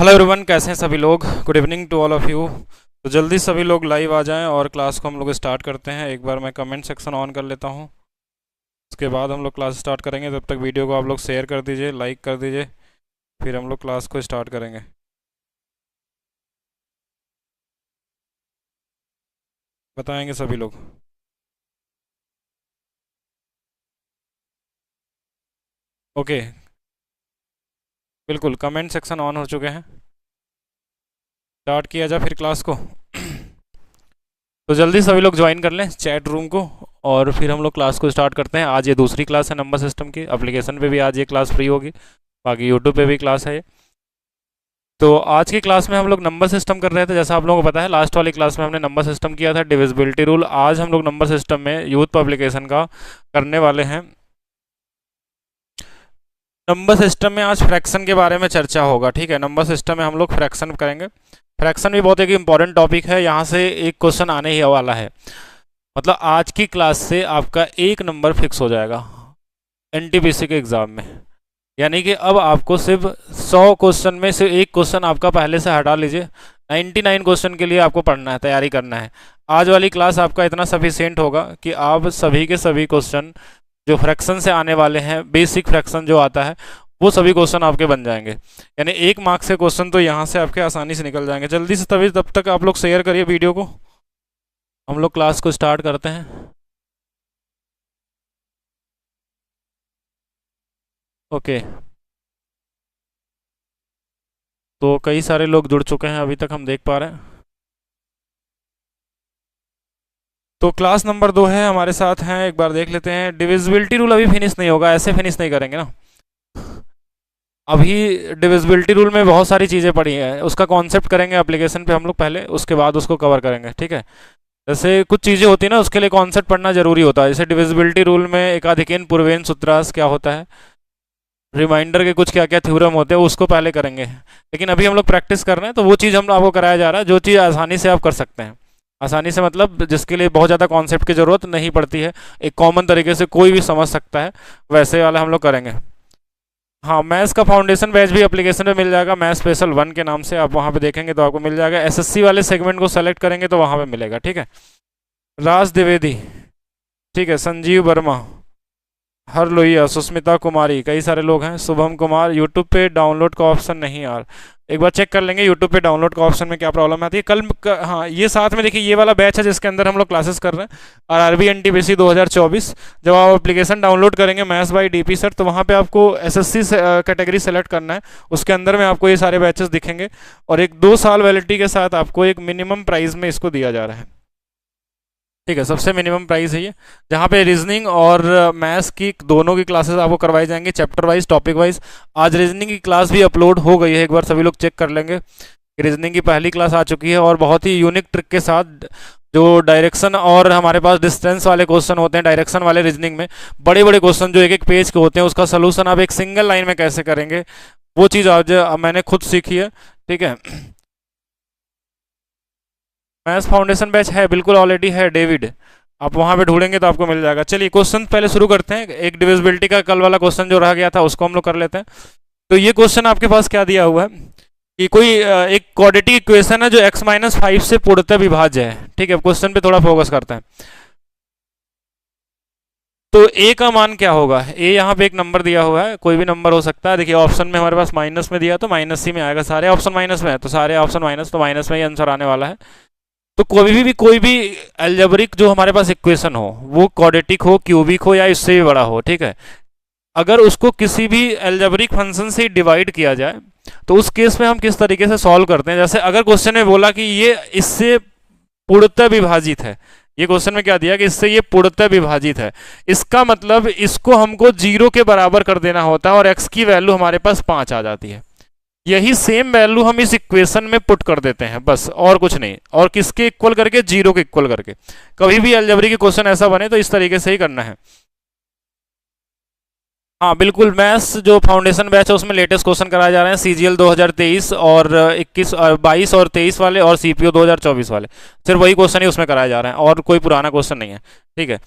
Hello everyone, कैसे हैं सभी लोग। Good evening to all of you. तो जल्दी सभी लोग लाइव आ जाएं और क्लास को हम लोग स्टार्ट करते हैं। एक बार मैं कमेंट सेक्शन ऑन कर लेता हूं, उसके बाद हम लोग क्लास स्टार्ट करेंगे। तब तक वीडियो को आप लोग शेयर कर दीजिए, लाइक कर दीजिए, फिर हम लोग क्लास को स्टार्ट करेंगे। बताएंगे सभी लोग। ओके, बिल्कुल कमेंट सेक्शन ऑन हो चुके हैं। स्टार्ट किया जाए फिर क्लास को। तो जल्दी सभी लोग ज्वाइन कर लें चैट रूम को, और फिर हम लोग क्लास को स्टार्ट करते हैं। आज ये दूसरी क्लास है नंबर सिस्टम की। एप्लीकेशन पे भी आज ये क्लास फ्री होगी, बाकी यूट्यूब पे भी क्लास है ये। तो आज की क्लास में हम लोग नंबर सिस्टम कर रहे थे। जैसा आप लोगों को पता है, लास्ट वाली क्लास में हमने नंबर सिस्टम किया था, डिविजिबिलिटी रूल। आज हम लोग नंबर सिस्टम में यूथ पब्लिकेशन का करने वाले हैं। नंबर सिस्टम में आज फ्रैक्शन के बारे में चर्चा होगा। ठीक है, नंबर सिस्टम में हम लोग फ्रैक्शन करेंगे। फ्रैक्शन भी बहुत एक इंपॉर्टेंट टॉपिक है, यहाँ से एक क्वेश्चन आने ही वाला है। मतलब आज की क्लास से आपका एक नंबर फिक्स हो जाएगा एनटीपीसी के एग्ज़ाम में। यानी कि अब आपको सिर्फ 100 क्वेश्चन में से एक क्वेश्चन आपका पहले से हटा लीजिए। 99 क्वेश्चन के लिए आपको पढ़ना है, तैयारी करना है। आज वाली क्लास आपका इतना सफिशिएंट होगा कि आप सभी के सभी क्वेश्चन जो फ्रैक्शन से आने वाले हैं, बेसिक फ्रैक्शन जो आता है, वो सभी क्वेश्चन आपके बन जाएंगे। यानी 1 मार्क्स के क्वेश्चन तो यहाँ से आपके आसानी से निकल जाएंगे। जल्दी से तभी तब तक आप लोग शेयर करिए वीडियो को, हम लोग क्लास को स्टार्ट करते हैं। ओके, तो कई सारे लोग जुड़ चुके हैं अभी तक, हम देख पा रहे हैं। तो क्लास नंबर 2 है, हमारे साथ हैं। एक बार देख लेते हैं। डिविजिबिलिटी रूल अभी फिनिश नहीं होगा, ऐसे फिनिश नहीं करेंगे ना। अभी डिविजिबिलिटी रूल में बहुत सारी चीज़ें पड़ी हैं, उसका कॉन्सेप्ट करेंगे एप्लीकेशन पे हम लोग पहले, उसके बाद उसको कवर करेंगे। ठीक है, जैसे कुछ चीज़ें होती है ना, उसके लिए कॉन्सेप्ट पढ़ना जरूरी होता है। जैसे डिविजिबिलिटी रूल में एकाधिकेन पूर्वेन सूत्रांश क्या होता है, रिमाइंडर के कुछ क्या क्या थ्योरम होते हैं, उसको पहले करेंगे। लेकिन अभी हम लोग प्रैक्टिस कर रहे हैं, तो वो चीज़ हम आपको कराया जा रहा है जो चीज़ आसानी से आप कर सकते हैं। आसानी से मतलब जिसके लिए बहुत ज़्यादा कॉन्सेप्ट की ज़रूरत नहीं पड़ती है, एक कॉमन तरीके से कोई भी समझ सकता है, वैसे वाला हम लोग करेंगे। हाँ, मैथ्स का फाउंडेशन बैच भी एप्लीकेशन में मिल जाएगा, मैथ स्पेशल 1 के नाम से। आप वहाँ पे देखेंगे तो आपको मिल जाएगा। एसएससी वाले सेगमेंट को सेलेक्ट करेंगे तो वहाँ पे मिलेगा। ठीक है, राज द्विवेदी, ठीक है, संजीव वर्मा, हर लोहिया, सुस्मिता कुमारी, कई सारे लोग हैं, शुभम कुमार। यूट्यूब पे डाउनलोड का ऑप्शन नहीं यार, एक बार चेक कर लेंगे यूट्यूब पे डाउनलोड का ऑप्शन में क्या प्रॉब्लम आती है। हाँ, ये साथ में देखिए, ये वाला बैच है जिसके अंदर हम लोग क्लासेस कर रहे हैं, और आरबी एनटीपीसी 2024। जब आप एप्लीकेशन डाउनलोड करेंगे मैथ्स बाय डीपी सर, तो वहाँ पे आपको एसएससी कैटेगरी सेलेक्ट करना है। उसके अंदर में आपको ये सारे बैचेस दिखेंगे, और एक 2 साल वैलिडिटी के साथ आपको एक मिनिमम प्राइस में इसको दिया जा रहा है। ठीक है, सबसे मिनिमम प्राइस है ये, जहाँ पे रीजनिंग और मैथ्स की दोनों की क्लासेस आपको करवाई जाएंगी, चैप्टर वाइज, टॉपिक वाइज। आज रीजनिंग की क्लास भी अपलोड हो गई है, एक बार सभी लोग चेक कर लेंगे। रीजनिंग की पहली क्लास आ चुकी है, और बहुत ही यूनिक ट्रिक के साथ, जो डायरेक्शन और हमारे पास डिस्टेंस वाले क्वेश्चन होते हैं, डायरेक्शन वाले रीजनिंग में बड़े बड़े क्वेश्चन जो एक एक पेज के होते हैं, उसका सोल्यूशन आप एक सिंगल लाइन में कैसे करेंगे, वो चीज़ आज मैंने खुद सीखी है। ठीक है, मैथ्स फाउंडेशन बैच है, बिल्कुल ऑलरेडी है डेविड, आप वहां पे ढूंढेंगे तो आपको मिल जाएगा। चलिए क्वेश्चन पहले शुरू करते हैं। एक डिविजिबिलिटी का कल वाला क्वेश्चन जो रह गया था उसको हम लोग कर लेते हैं। तो ये क्वेश्चन आपके पास क्या दिया हुआ है कि कोई एक क्वाड्रेटिक इक्वेशन है जो x-5 से पूर्णतः विभाज्य है। ठीक है, क्वेश्चन पे थोड़ा फोकस करते हैं। तो a का मान क्या होगा। a यहाँ पे एक नंबर दिया हुआ है, कोई भी नंबर हो सकता है। देखिए ऑप्शन में हमारे पास माइनस में दिया, तो माइनस ही में आएगा। सारे ऑप्शन माइनस में है, तो सारे ऑप्शन माइनस, तो माइनस में ही आंसर आने वाला है। तो कोई भी एल्जेब्रिक जो हमारे पास इक्वेशन हो, वो क्वाड्रेटिक हो, क्यूबिक हो, या इससे भी बड़ा हो, ठीक है, अगर उसको किसी भी एल्जेब्रिक फंक्शन से डिवाइड किया जाए, तो उस केस में हम किस तरीके से सॉल्व करते हैं। जैसे अगर क्वेश्चन में बोला कि ये इससे पूर्णतः विभाजित है, ये क्वेश्चन में क्या दिया कि इससे ये पूर्णतः विभाजित है, इसका मतलब इसको हमको 0 के बराबर कर देना होता है, और x की वैल्यू हमारे पास 5 आ जाती है। यही सेम वैल्यू हम इस इक्वेशन में पुट कर देते हैं, बस और कुछ नहीं। और किसके इक्वल करके, 0 के इक्वल करके। कभी भी अलजेब्रिक के क्वेश्चन ऐसा बने तो इस तरीके से ही करना है। हाँ बिल्कुल, मैथ्स जो फाउंडेशन बैच है उसमें लेटेस्ट क्वेश्चन कराए जा रहे हैं, सीजीएल 2023 और 21 22 और 23 वाले, और सीपीओ 2024 वाले। सिर्फ वही क्वेश्चन ही उसमें कराए जा रहे हैं, और कोई पुराना क्वेश्चन नहीं है। ठीक है,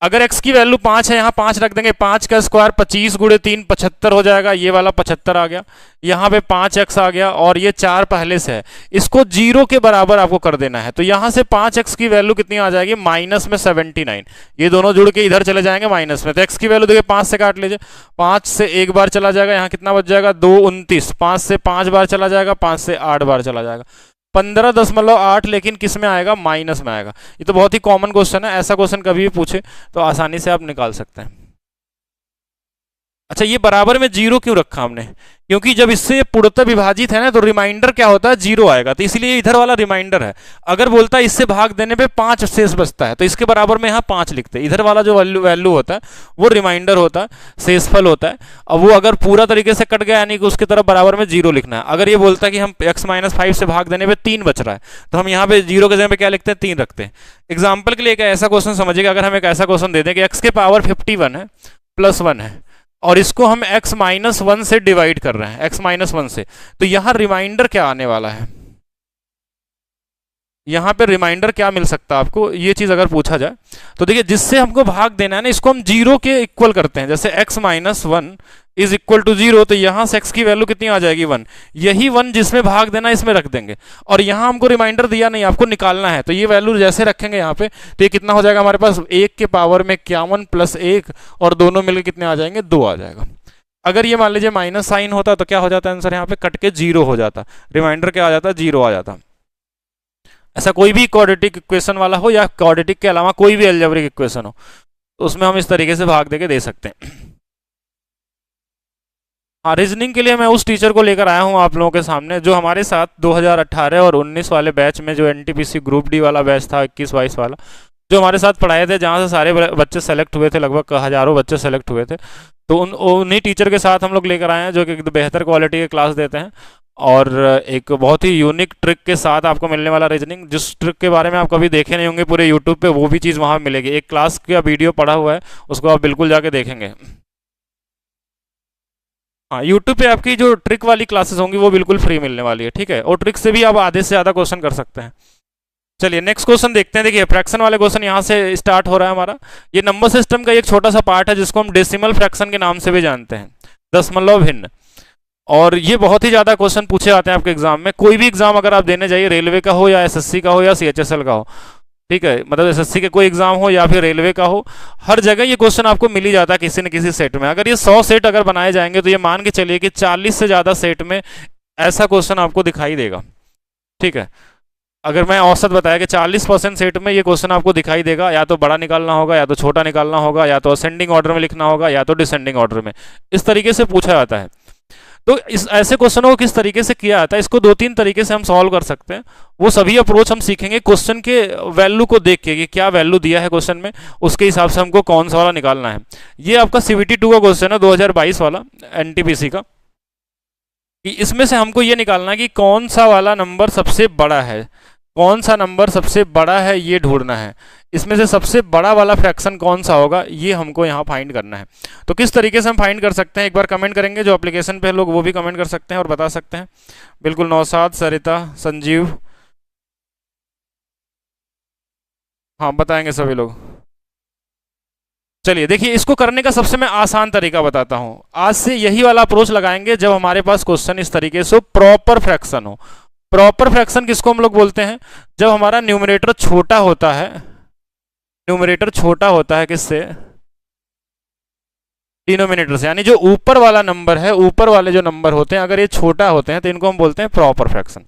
अगर x की वैल्यू 5 है, यहाँ 5 रख देंगे, 5 का स्क्वायर 25 गुणे 3 75 हो जाएगा, ये वाला 75 आ गया, यहाँ पे 5x आ गया, और ये 4 पहले से है, इसको 0 के बराबर आपको कर देना है। तो यहाँ से 5x की वैल्यू कितनी आ जाएगी, माइनस में 79। ये दोनों जुड़ के इधर चले जाएंगे माइनस में, तो x की वैल्यू देखिए 5 से काट लीजिए, 5 से एक बार चला जाएगा, यहाँ कितना बच जाएगा 2 29, 5 से 5 बार चला जाएगा, 5 से 8 बार चला जाएगा, 15.8, लेकिन किस में आएगा, माइनस में आएगा। ये तो बहुत ही कॉमन क्वेश्चन है, ऐसा क्वेश्चन कभी भी पूछे तो आसानी से आप निकाल सकते हैं। अच्छा, ये बराबर में 0 क्यों रखा हमने, क्योंकि जब इससे पूर्णतः विभाजित है ना तो रिमाइंडर क्या होता है, 0 आएगा, तो इसलिए इधर वाला रिमाइंडर है। अगर बोलता है इससे भाग देने पे 5 शेष बचता है, तो इसके बराबर में यहाँ 5 लिखते हैं। इधर वाला जो वैल्यू होता है वो रिमाइंडर होता है, शेषफल होता है। अब वो अगर पूरा तरीके से कट गया, यानी कि उसके तरफ बराबर में 0 लिखना है। अगर ये बोलता है कि हम x-5 से भाग देने पे 3 बच रहा है, तो हम यहाँ पे 0 के जगह पे क्या लिखते हैं, 3 रखते हैं। एग्जाम्पल के लिए एक ऐसा क्वेश्चन समझिएगा, अगर हम एक ऐसा क्वेश्चन दे दें कि x के पावर 51 है प्लस 1 है, और इसको हम x-1 से डिवाइड कर रहे हैं, x-1 से, तो यहां रिमाइंडर क्या आने वाला है, यहां पे रिमाइंडर क्या मिल सकता है आपको, ये चीज अगर पूछा जाए तो देखिए, जिससे हमको भाग देना है ना, इसको हम 0 के इक्वल करते हैं। जैसे x-1 इज इक्वल टू 0, तो यहां से x की वैल्यू कितनी आ जाएगी, 1। यही 1 जिसमें भाग देना है इसमें रख देंगे, और यहां हमको रिमाइंडर दिया नहीं, आपको निकालना है, तो ये वैल्यू जैसे रखेंगे यहाँ पे, तो ये कितना हो जाएगा हमारे पास, 1 के पावर में 51 प्लस 1, और दोनों मिलकर कितने आ जाएंगे, 2 आ जाएगा। अगर ये मान लीजिए माइनस साइन होता तो क्या हो जाता आंसर, यहाँ पे कट के 0 हो जाता, रिमाइंडर क्या आ जाता, 0 आ जाता। ऐसा कोई भी क्वाड्रेटिक इक्वेशन वाला हो, या क्वाड्रेटिक के अलावा कोई भी अलजेब्रिक इक्वेशन हो, तो उसमें हम इस तरीके से भाग देके दे सकते हैं। हाँ, रीजनिंग के लिए मैं उस टीचर को लेकर आया हूँ आप लोगों के सामने, जो हमारे साथ 2018 और 19 वाले बैच में, जो एनटीपीसी ग्रुप डी वाला बैच था, 21-22 वाला, जो हमारे साथ पढ़ाए थे, जहाँ से सारे बच्चे सेलेक्ट हुए थे, लगभग हजारों बच्चे सेलेक्ट हुए थे, तो उन्हीं टीचर के साथ हम लोग लेकर आए हैं, जो कि बेहतर क्वालिटी के क्लास देते हैं, और एक बहुत ही यूनिक ट्रिक के साथ आपको मिलने वाला रीजनिंग, जिस ट्रिक के बारे में आप कभी देखे नहीं होंगे पूरे यूट्यूब पे, वो भी चीज़ वहाँ मिलेगी। एक क्लास का वीडियो पड़ा हुआ है, उसको आप बिल्कुल जाके देखेंगे। हाँ, यूट्यूब पे आपकी जो ट्रिक वाली क्लासेस होंगी वो बिल्कुल फ्री मिलने वाली है, ठीक है, और ट्रिक से भी आप आधे से ज़्यादा क्वेश्चन कर सकते हैं। चलिए नेक्स्ट क्वेश्चन देखते हैं। देखिए, फ्रैक्शन वाले क्वेश्चन यहाँ से स्टार्ट हो रहा है हमारा। ये नंबर सिस्टम का एक छोटा सा पार्ट है, जिसको हम डेसिमल फ्रैक्शन के नाम से भी जानते हैं, दशमलव भिन्न। और ये बहुत ही ज़्यादा क्वेश्चन पूछे जाते हैं आपके एग्जाम में। कोई भी एग्जाम अगर आप देने जाइए, रेलवे का हो या एसएससी का हो या सीएचएसएल का हो, ठीक है, मतलब एसएससी के कोई एग्जाम हो या फिर रेलवे का हो, हर जगह ये क्वेश्चन आपको मिल ही जाता है किसी न किसी सेट में। अगर ये 100 सेट अगर बनाए जाएंगे, तो ये मान के चलिए कि 40 से ज़्यादा सेट में ऐसा क्वेश्चन आपको दिखाई देगा, ठीक है। अगर मैं औसत बताया कि 40% सेट में ये क्वेश्चन आपको दिखाई देगा, या तो बड़ा निकालना होगा, या तो छोटा निकालना होगा, या तो असेंडिंग ऑर्डर में लिखना होगा, या तो डिसेंडिंग ऑर्डर में, इस तरीके से पूछा जाता है। तो इस ऐसे क्वेश्चनों को किस तरीके से किया जाता है, इसको 2-3 तरीके से हम सॉल्व कर सकते हैं। वो सभी अप्रोच हम सीखेंगे क्वेश्चन के वैल्यू को देख के, कि क्या वैल्यू दिया है क्वेश्चन में, उसके हिसाब से हमको कौन सा वाला निकालना है। ये आपका CBT 2 का क्वेश्चन है, 2022 वाला एनटीपीसी का, कि इसमें से हमको ये निकालना है कि कौन सा वाला नंबर सबसे बड़ा है, कौन सा नंबर सबसे बड़ा है, ये ढूंढना है। इसमें से सबसे बड़ा वाला फ्रैक्शन कौन सा होगा, ये हमको यहाँ फाइंड करना है। तो किस तरीके से हम फाइंड कर सकते हैं, एक बार कमेंट करेंगे, जो एप्लीकेशन पे लोग वो भी कमेंट कर सकते हैं और बता सकते हैं। बिल्कुल, नौशाद, सरिता, संजीव, हाँ बताएंगे सभी लोग। चलिए देखिए, इसको करने का सबसे मैं आसान तरीका बताता हूँ। आज से यही वाला अप्रोच लगाएंगे जब हमारे पास क्वेश्चन इस तरीके से प्रॉपर फ्रैक्शन हो। प्रॉपर फ्रैक्शन किसको हम लोग बोलते हैं, जब हमारा न्यूमरेटर छोटा होता है, न्यूमरेटर छोटा होता है किससे, डिनोमिनेटर से, यानी जो ऊपर वाला नंबर है, ऊपर वाले जो नंबर होते हैं अगर ये छोटा होते हैं, तो इनको हम बोलते हैं प्रॉपर फ्रैक्शन।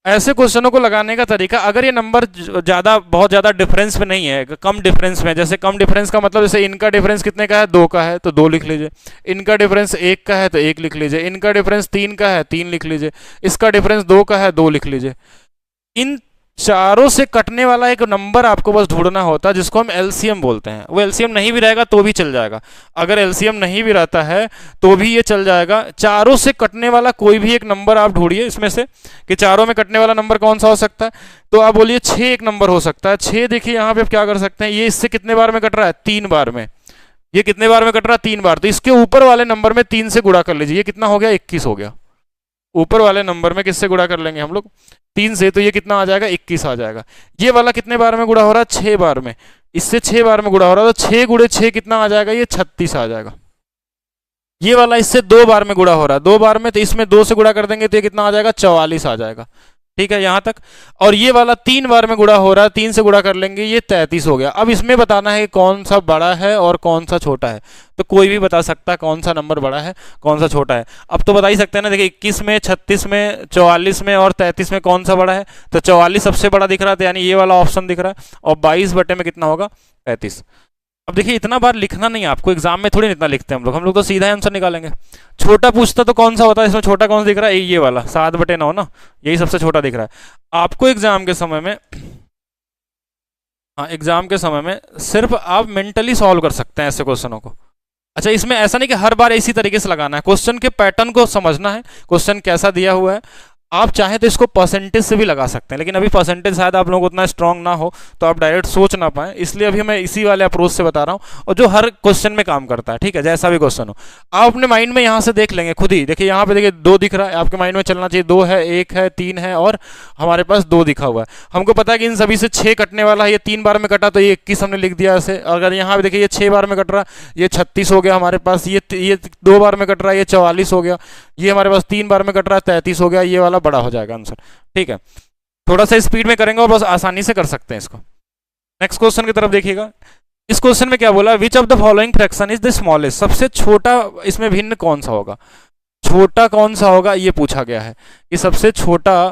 ऐसे क्वेश्चनों को लगाने का तरीका, अगर ये नंबर बहुत ज़्यादा डिफरेंस में नहीं है, कम डिफरेंस में, जैसे कम डिफरेंस का मतलब, जैसे इनका डिफरेंस कितने का है, 2 का है, तो 2 लिख लीजिए। इनका डिफरेंस 1 का है तो 1 लिख लीजिए। इनका डिफरेंस 3 का है, 3 लिख लीजिए। इसका डिफरेंस 2 का है, 2 लिख लीजिए। इन चारों से कटने वाला एक नंबर आपको बस ढूंढना होता है, जिसको हम एलसीएम बोलते हैं। वो एलसीएम नहीं भी रहेगा तो भी चल जाएगा, अगर एलसीएम नहीं भी रहता है तो भी ये चल जाएगा। चारों से कटने वाला कोई भी एक नंबर आप ढूंढिए इसमें से, कि चारों में कटने वाला नंबर कौन सा हो सकता है। तो आप बोलिए 6 एक नंबर हो सकता है। 6 देखिए यहाँ पे आप क्या कर सकते हैं, ये इससे कितने बार में कट रहा है, 3 बार में। ये कितने बार में कट रहा है, 3 बार। तो इसके ऊपर वाले नंबर में 3 से गुणा कर लीजिए, ये कितना हो गया, 21 हो गया। ऊपर वाले नंबर में किससे गुणा कर लेंगे हम लोग, 3 से, तो ये कितना आ जाएगा, 21 आ जाएगा। ये वाला कितने बार में गुणा हो रहा है, 6 बार में। इससे 6 बार में गुणा हो रहा है, तो 6 गुणे 6 कितना आ जाएगा, ये 36 आ जाएगा। ये वाला इससे 2 बार में गुणा हो रहा है, 2 बार में, तो इसमें 2 से गुणा कर देंगे तो ये कितना आ जाएगा, 44 आ जाएगा। ठीक है यहां तक। और ये वाला 3 बार में गुणा हो रहा है, 3 से गुणा कर लेंगे, ये 33 हो गया। अब इसमें बताना है कि कौन सा बड़ा है और कौन सा छोटा है। तो कोई भी बता सकता है कौन सा नंबर बड़ा है कौन सा छोटा है। अब तो बता ही सकते हैं ना, देखिए 21 में, 36 में, 44 में और 33 में कौन सा बड़ा है, तो 44 सबसे बड़ा दिख रहा था, यानी ये वाला ऑप्शन दिख रहा है। और 22 बटे में कितना होगा, 35। अब देखिए इतना बार लिखना नहीं है आपको, एग्जाम में थोड़ी इतना लिखते हैं हम लोग तो सीधा आंसर निकालेंगे। छोटा पूछता तो कौन सा होता है, इसमें छोटा कौन सा दिख रहा है, ये वाला 7/9 ना, यही सबसे छोटा दिख रहा है आपको एग्जाम के समय में। हाँ एग्जाम के समय में सिर्फ आप मेंटली सॉल्व कर सकते हैं ऐसे क्वेश्चनों को। अच्छा इसमें ऐसा नहीं कि हर बार इसी तरीके से लगाना है, क्वेश्चन के पैटर्न को समझना है, क्वेश्चन कैसा दिया हुआ है। आप चाहें तो इसको परसेंटेज से भी लगा सकते हैं, लेकिन अभी परसेंटेज शायद आप लोगों को उतना स्ट्रांग ना हो, तो आप डायरेक्ट सोच ना पाए, इसलिए अभी मैं इसी वाले अप्रोच से बता रहा हूँ, और जो हर क्वेश्चन में काम करता है। ठीक है, जैसा भी क्वेश्चन हो आप अपने माइंड में यहाँ से देख लेंगे खुद ही। देखिए यहाँ पे देखिए 2 दिख रहा है, आपके माइंड में चलना चाहिए 2 है, 1 है, 3 है, और हमारे पास 2 दिखा हुआ है। हमको पता है कि इन सभी से 6 कटने वाला है, ये 3 बार में कटा तो ये 21 हमने लिख दिया ऐसे। अगर यहाँ पे देखिए ये 6 बार में कट रहा है, ये 36 हो गया हमारे पास। ये 2 बार में कट रहा है, ये 44 हो गया। ये हमारे पास 3 बार में कट रहा है, 33 हो गया। ये वाला बड़ा हो जाएगा आंसर। ठीक है, थोड़ा सा स्पीड में करेंगे और बस आसानी से कर सकते हैं इसको। नेक्स्ट क्वेश्चन की तरफ देखिएगा। इस क्वेश्चन में क्या बोला, विच of the following fraction is the smallest, सबसे छोटा इसमें भिन्न कौन सा होगा, छोटा कौन सा होगा, ये पूछा गया है कि सबसे छोटा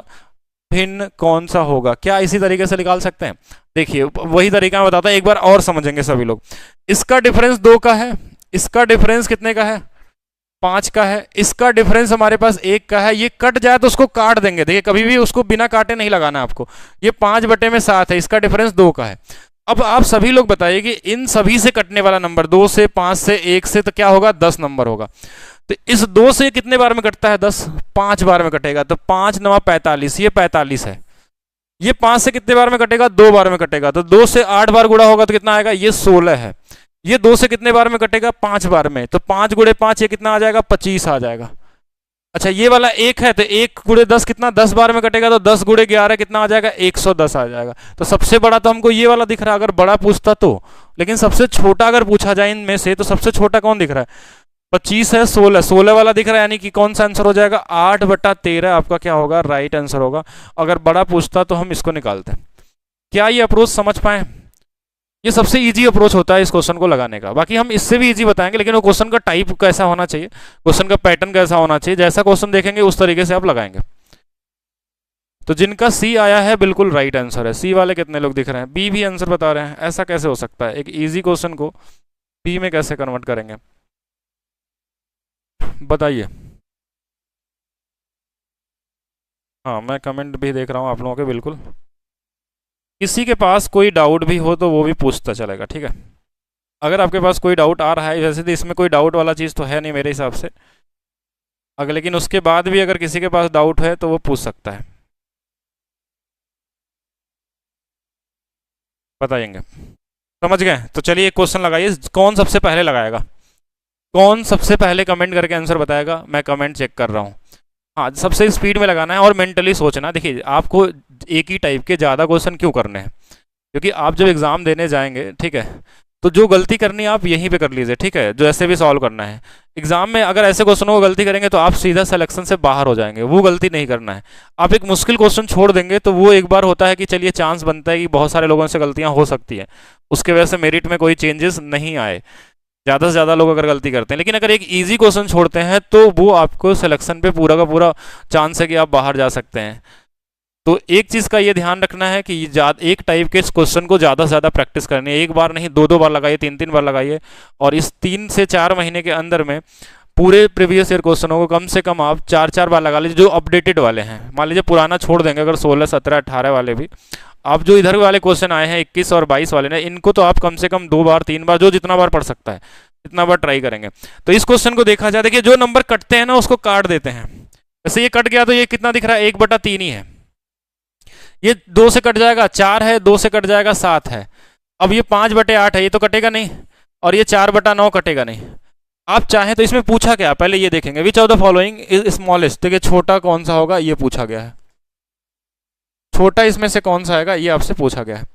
भिन्न कौन सा होगा। क्या इसी तरीके से निकाल सकते हैं, देखिए वही तरीका मैं बताता हूं, एक बार और समझेंगे सभी लोग। इसका डिफरेंस 2 का है, इसका डिफरेंस कितने का है, 5 का है, इसका डिफरेंस हमारे पास 1 का है। ये कट जाए तो उसको काट देंगे, देखिए कभी भी उसको बिना काटे नहीं लगाना आपको। ये 5/7 है, इसका डिफरेंस 2 का है। अब आप सभी लोग बताइए कि इन सभी से कटने वाला नंबर 2 से, 5 से, 1 से, तो क्या होगा, 10 नंबर होगा। तो इस 2 से कितने बार में कटता है, 10, 5 बार में कटेगा। तो 5 9 45, ये 45 है। ये 5 से कितने बार में कटेगा, 2 बार में कटेगा। तो 2 से 8 बार गुणा होगा तो कितना आएगा, ये 16 है। ये 2 से कितने बार में कटेगा, 5 बार में। तो 5 गुणे 5 ये कितना आ जाएगा, 25 आ जाएगा। अच्छा ये वाला 1 है, तो 1 गुणे 10 कितना, 10 बार में कटेगा। तो 10 गुणे 11 कितना आ जाएगा, 110 आ जाएगा। तो सबसे बड़ा तो हमको ये वाला दिख रहा है अगर बड़ा पूछता तो, लेकिन सबसे छोटा अगर पूछा जाए इनमें से तो सबसे छोटा कौन दिख रहा है, 25 है, 16 वाला दिख रहा है, यानी कि कौन सा आंसर हो जाएगा, 8/13 आपका क्या होगा, राइट आंसर होगा। अगर बड़ा पूछता तो हम इसको निकालते हैं। क्या ये अप्रोच समझ पाए, ये सबसे इजी अप्रोच होता है इस क्वेश्चन को लगाने का। बाकी हम इससे भी इजी बताएंगे, लेकिन वो क्वेश्चन का टाइप कैसा होना चाहिए, क्वेश्चन का पैटर्न कैसा होना चाहिए, जैसा क्वेश्चन देखेंगे उस तरीके से आप लगाएंगे। तो जिनका सी आया है बिल्कुल राइट आंसर है। सी वाले कितने लोग दिख रहे हैं, बी भी आंसर बता रहे हैं। ऐसा कैसे हो सकता है, एक इजी क्वेश्चन को बी में कैसे कन्वर्ट करेंगे, बताइए। हाँ मैं कमेंट भी देख रहा हूँ आप लोगों के, बिल्कुल। किसी के पास कोई डाउट भी हो तो वो भी पूछता चलेगा, ठीक है। अगर आपके पास कोई डाउट आ रहा है, वैसे तो इसमें कोई डाउट वाला चीज़ तो है नहीं मेरे हिसाब से, अगर लेकिन उसके बाद भी अगर किसी के पास डाउट है तो वो पूछ सकता है, बताएंगे। समझ गए, तो चलिए एक क्वेश्चन लगाइए, कौन सबसे पहले लगाएगा, कौन सबसे पहले कमेंट करके आंसर बताएगा। मैं कमेंट चेक कर रहा हूँ। हाँ सबसे स्पीड में लगाना है और मेंटली सोचना। देखिए आपको एक ही टाइप के ज़्यादा क्वेश्चन क्यों करने हैं, क्योंकि आप जब एग्ज़ाम देने जाएंगे, ठीक है, तो जो गलती करनी है आप यहीं पे कर लीजिए, ठीक है, जो ऐसे भी सॉल्व करना है। एग्जाम में अगर ऐसे क्वेश्चनों को गलती करेंगे तो आप सीधा सिलेक्शन से बाहर हो जाएंगे, वो गलती नहीं करना है। आप एक मुश्किल क्वेश्चन छोड़ देंगे तो वो एक बार होता है कि चलिए चांस बनता है कि बहुत सारे लोगों से गलतियां हो सकती हैं, उसके वजह से मेरिट में कोई चेंजेस नहीं आए, ज़्यादा से ज़्यादा लोग अगर गलती करते हैं। लेकिन अगर एक ईजी क्वेश्चन छोड़ते हैं तो वो आपको सिलेक्शन पे पूरा का पूरा चांस है कि आप बाहर जा सकते हैं। तो एक चीज़ का ये ध्यान रखना है कि एक टाइप के क्वेश्चन को ज़्यादा से ज़्यादा प्रैक्टिस करनी है, एक बार नहीं 2-2 बार लगाइए, 3-3 बार लगाइए, और इस 3 से 4 महीने के अंदर में पूरे प्रीवियस ईयर क्वेश्चनों को कम से कम आप 4-4 बार लगा लीजिए, जो अपडेटेड वाले हैं। मान लीजिए पुराना छोड़ देंगे अगर 16, 17, 18 वाले भी, आप जो इधर वाले क्वेश्चन आए हैं 21 और 22 वाले ने, इनको तो आप कम से कम 2 बार 3 बार, जो जितना बार पढ़ सकता है इतना बार ट्राई करेंगे। तो इस क्वेश्चन को देखा जाए, देखिए जो नंबर कटते हैं ना उसको काट देते हैं। जैसे ये कट गया तो ये कितना दिख रहा है, 1/3 ही है। ये 2 से कट जाएगा 4 है, 2 से कट जाएगा 7 है। अब ये 5/8 है, ये तो कटेगा नहीं, और ये 4/9 कटेगा नहीं। आप चाहें तो इसमें पूछा क्या, पहले ये देखेंगे, विच of the following is smallest, देखिए छोटा कौन सा होगा ये पूछा गया है, छोटा इसमें से कौन सा आएगा ये आपसे पूछा गया है।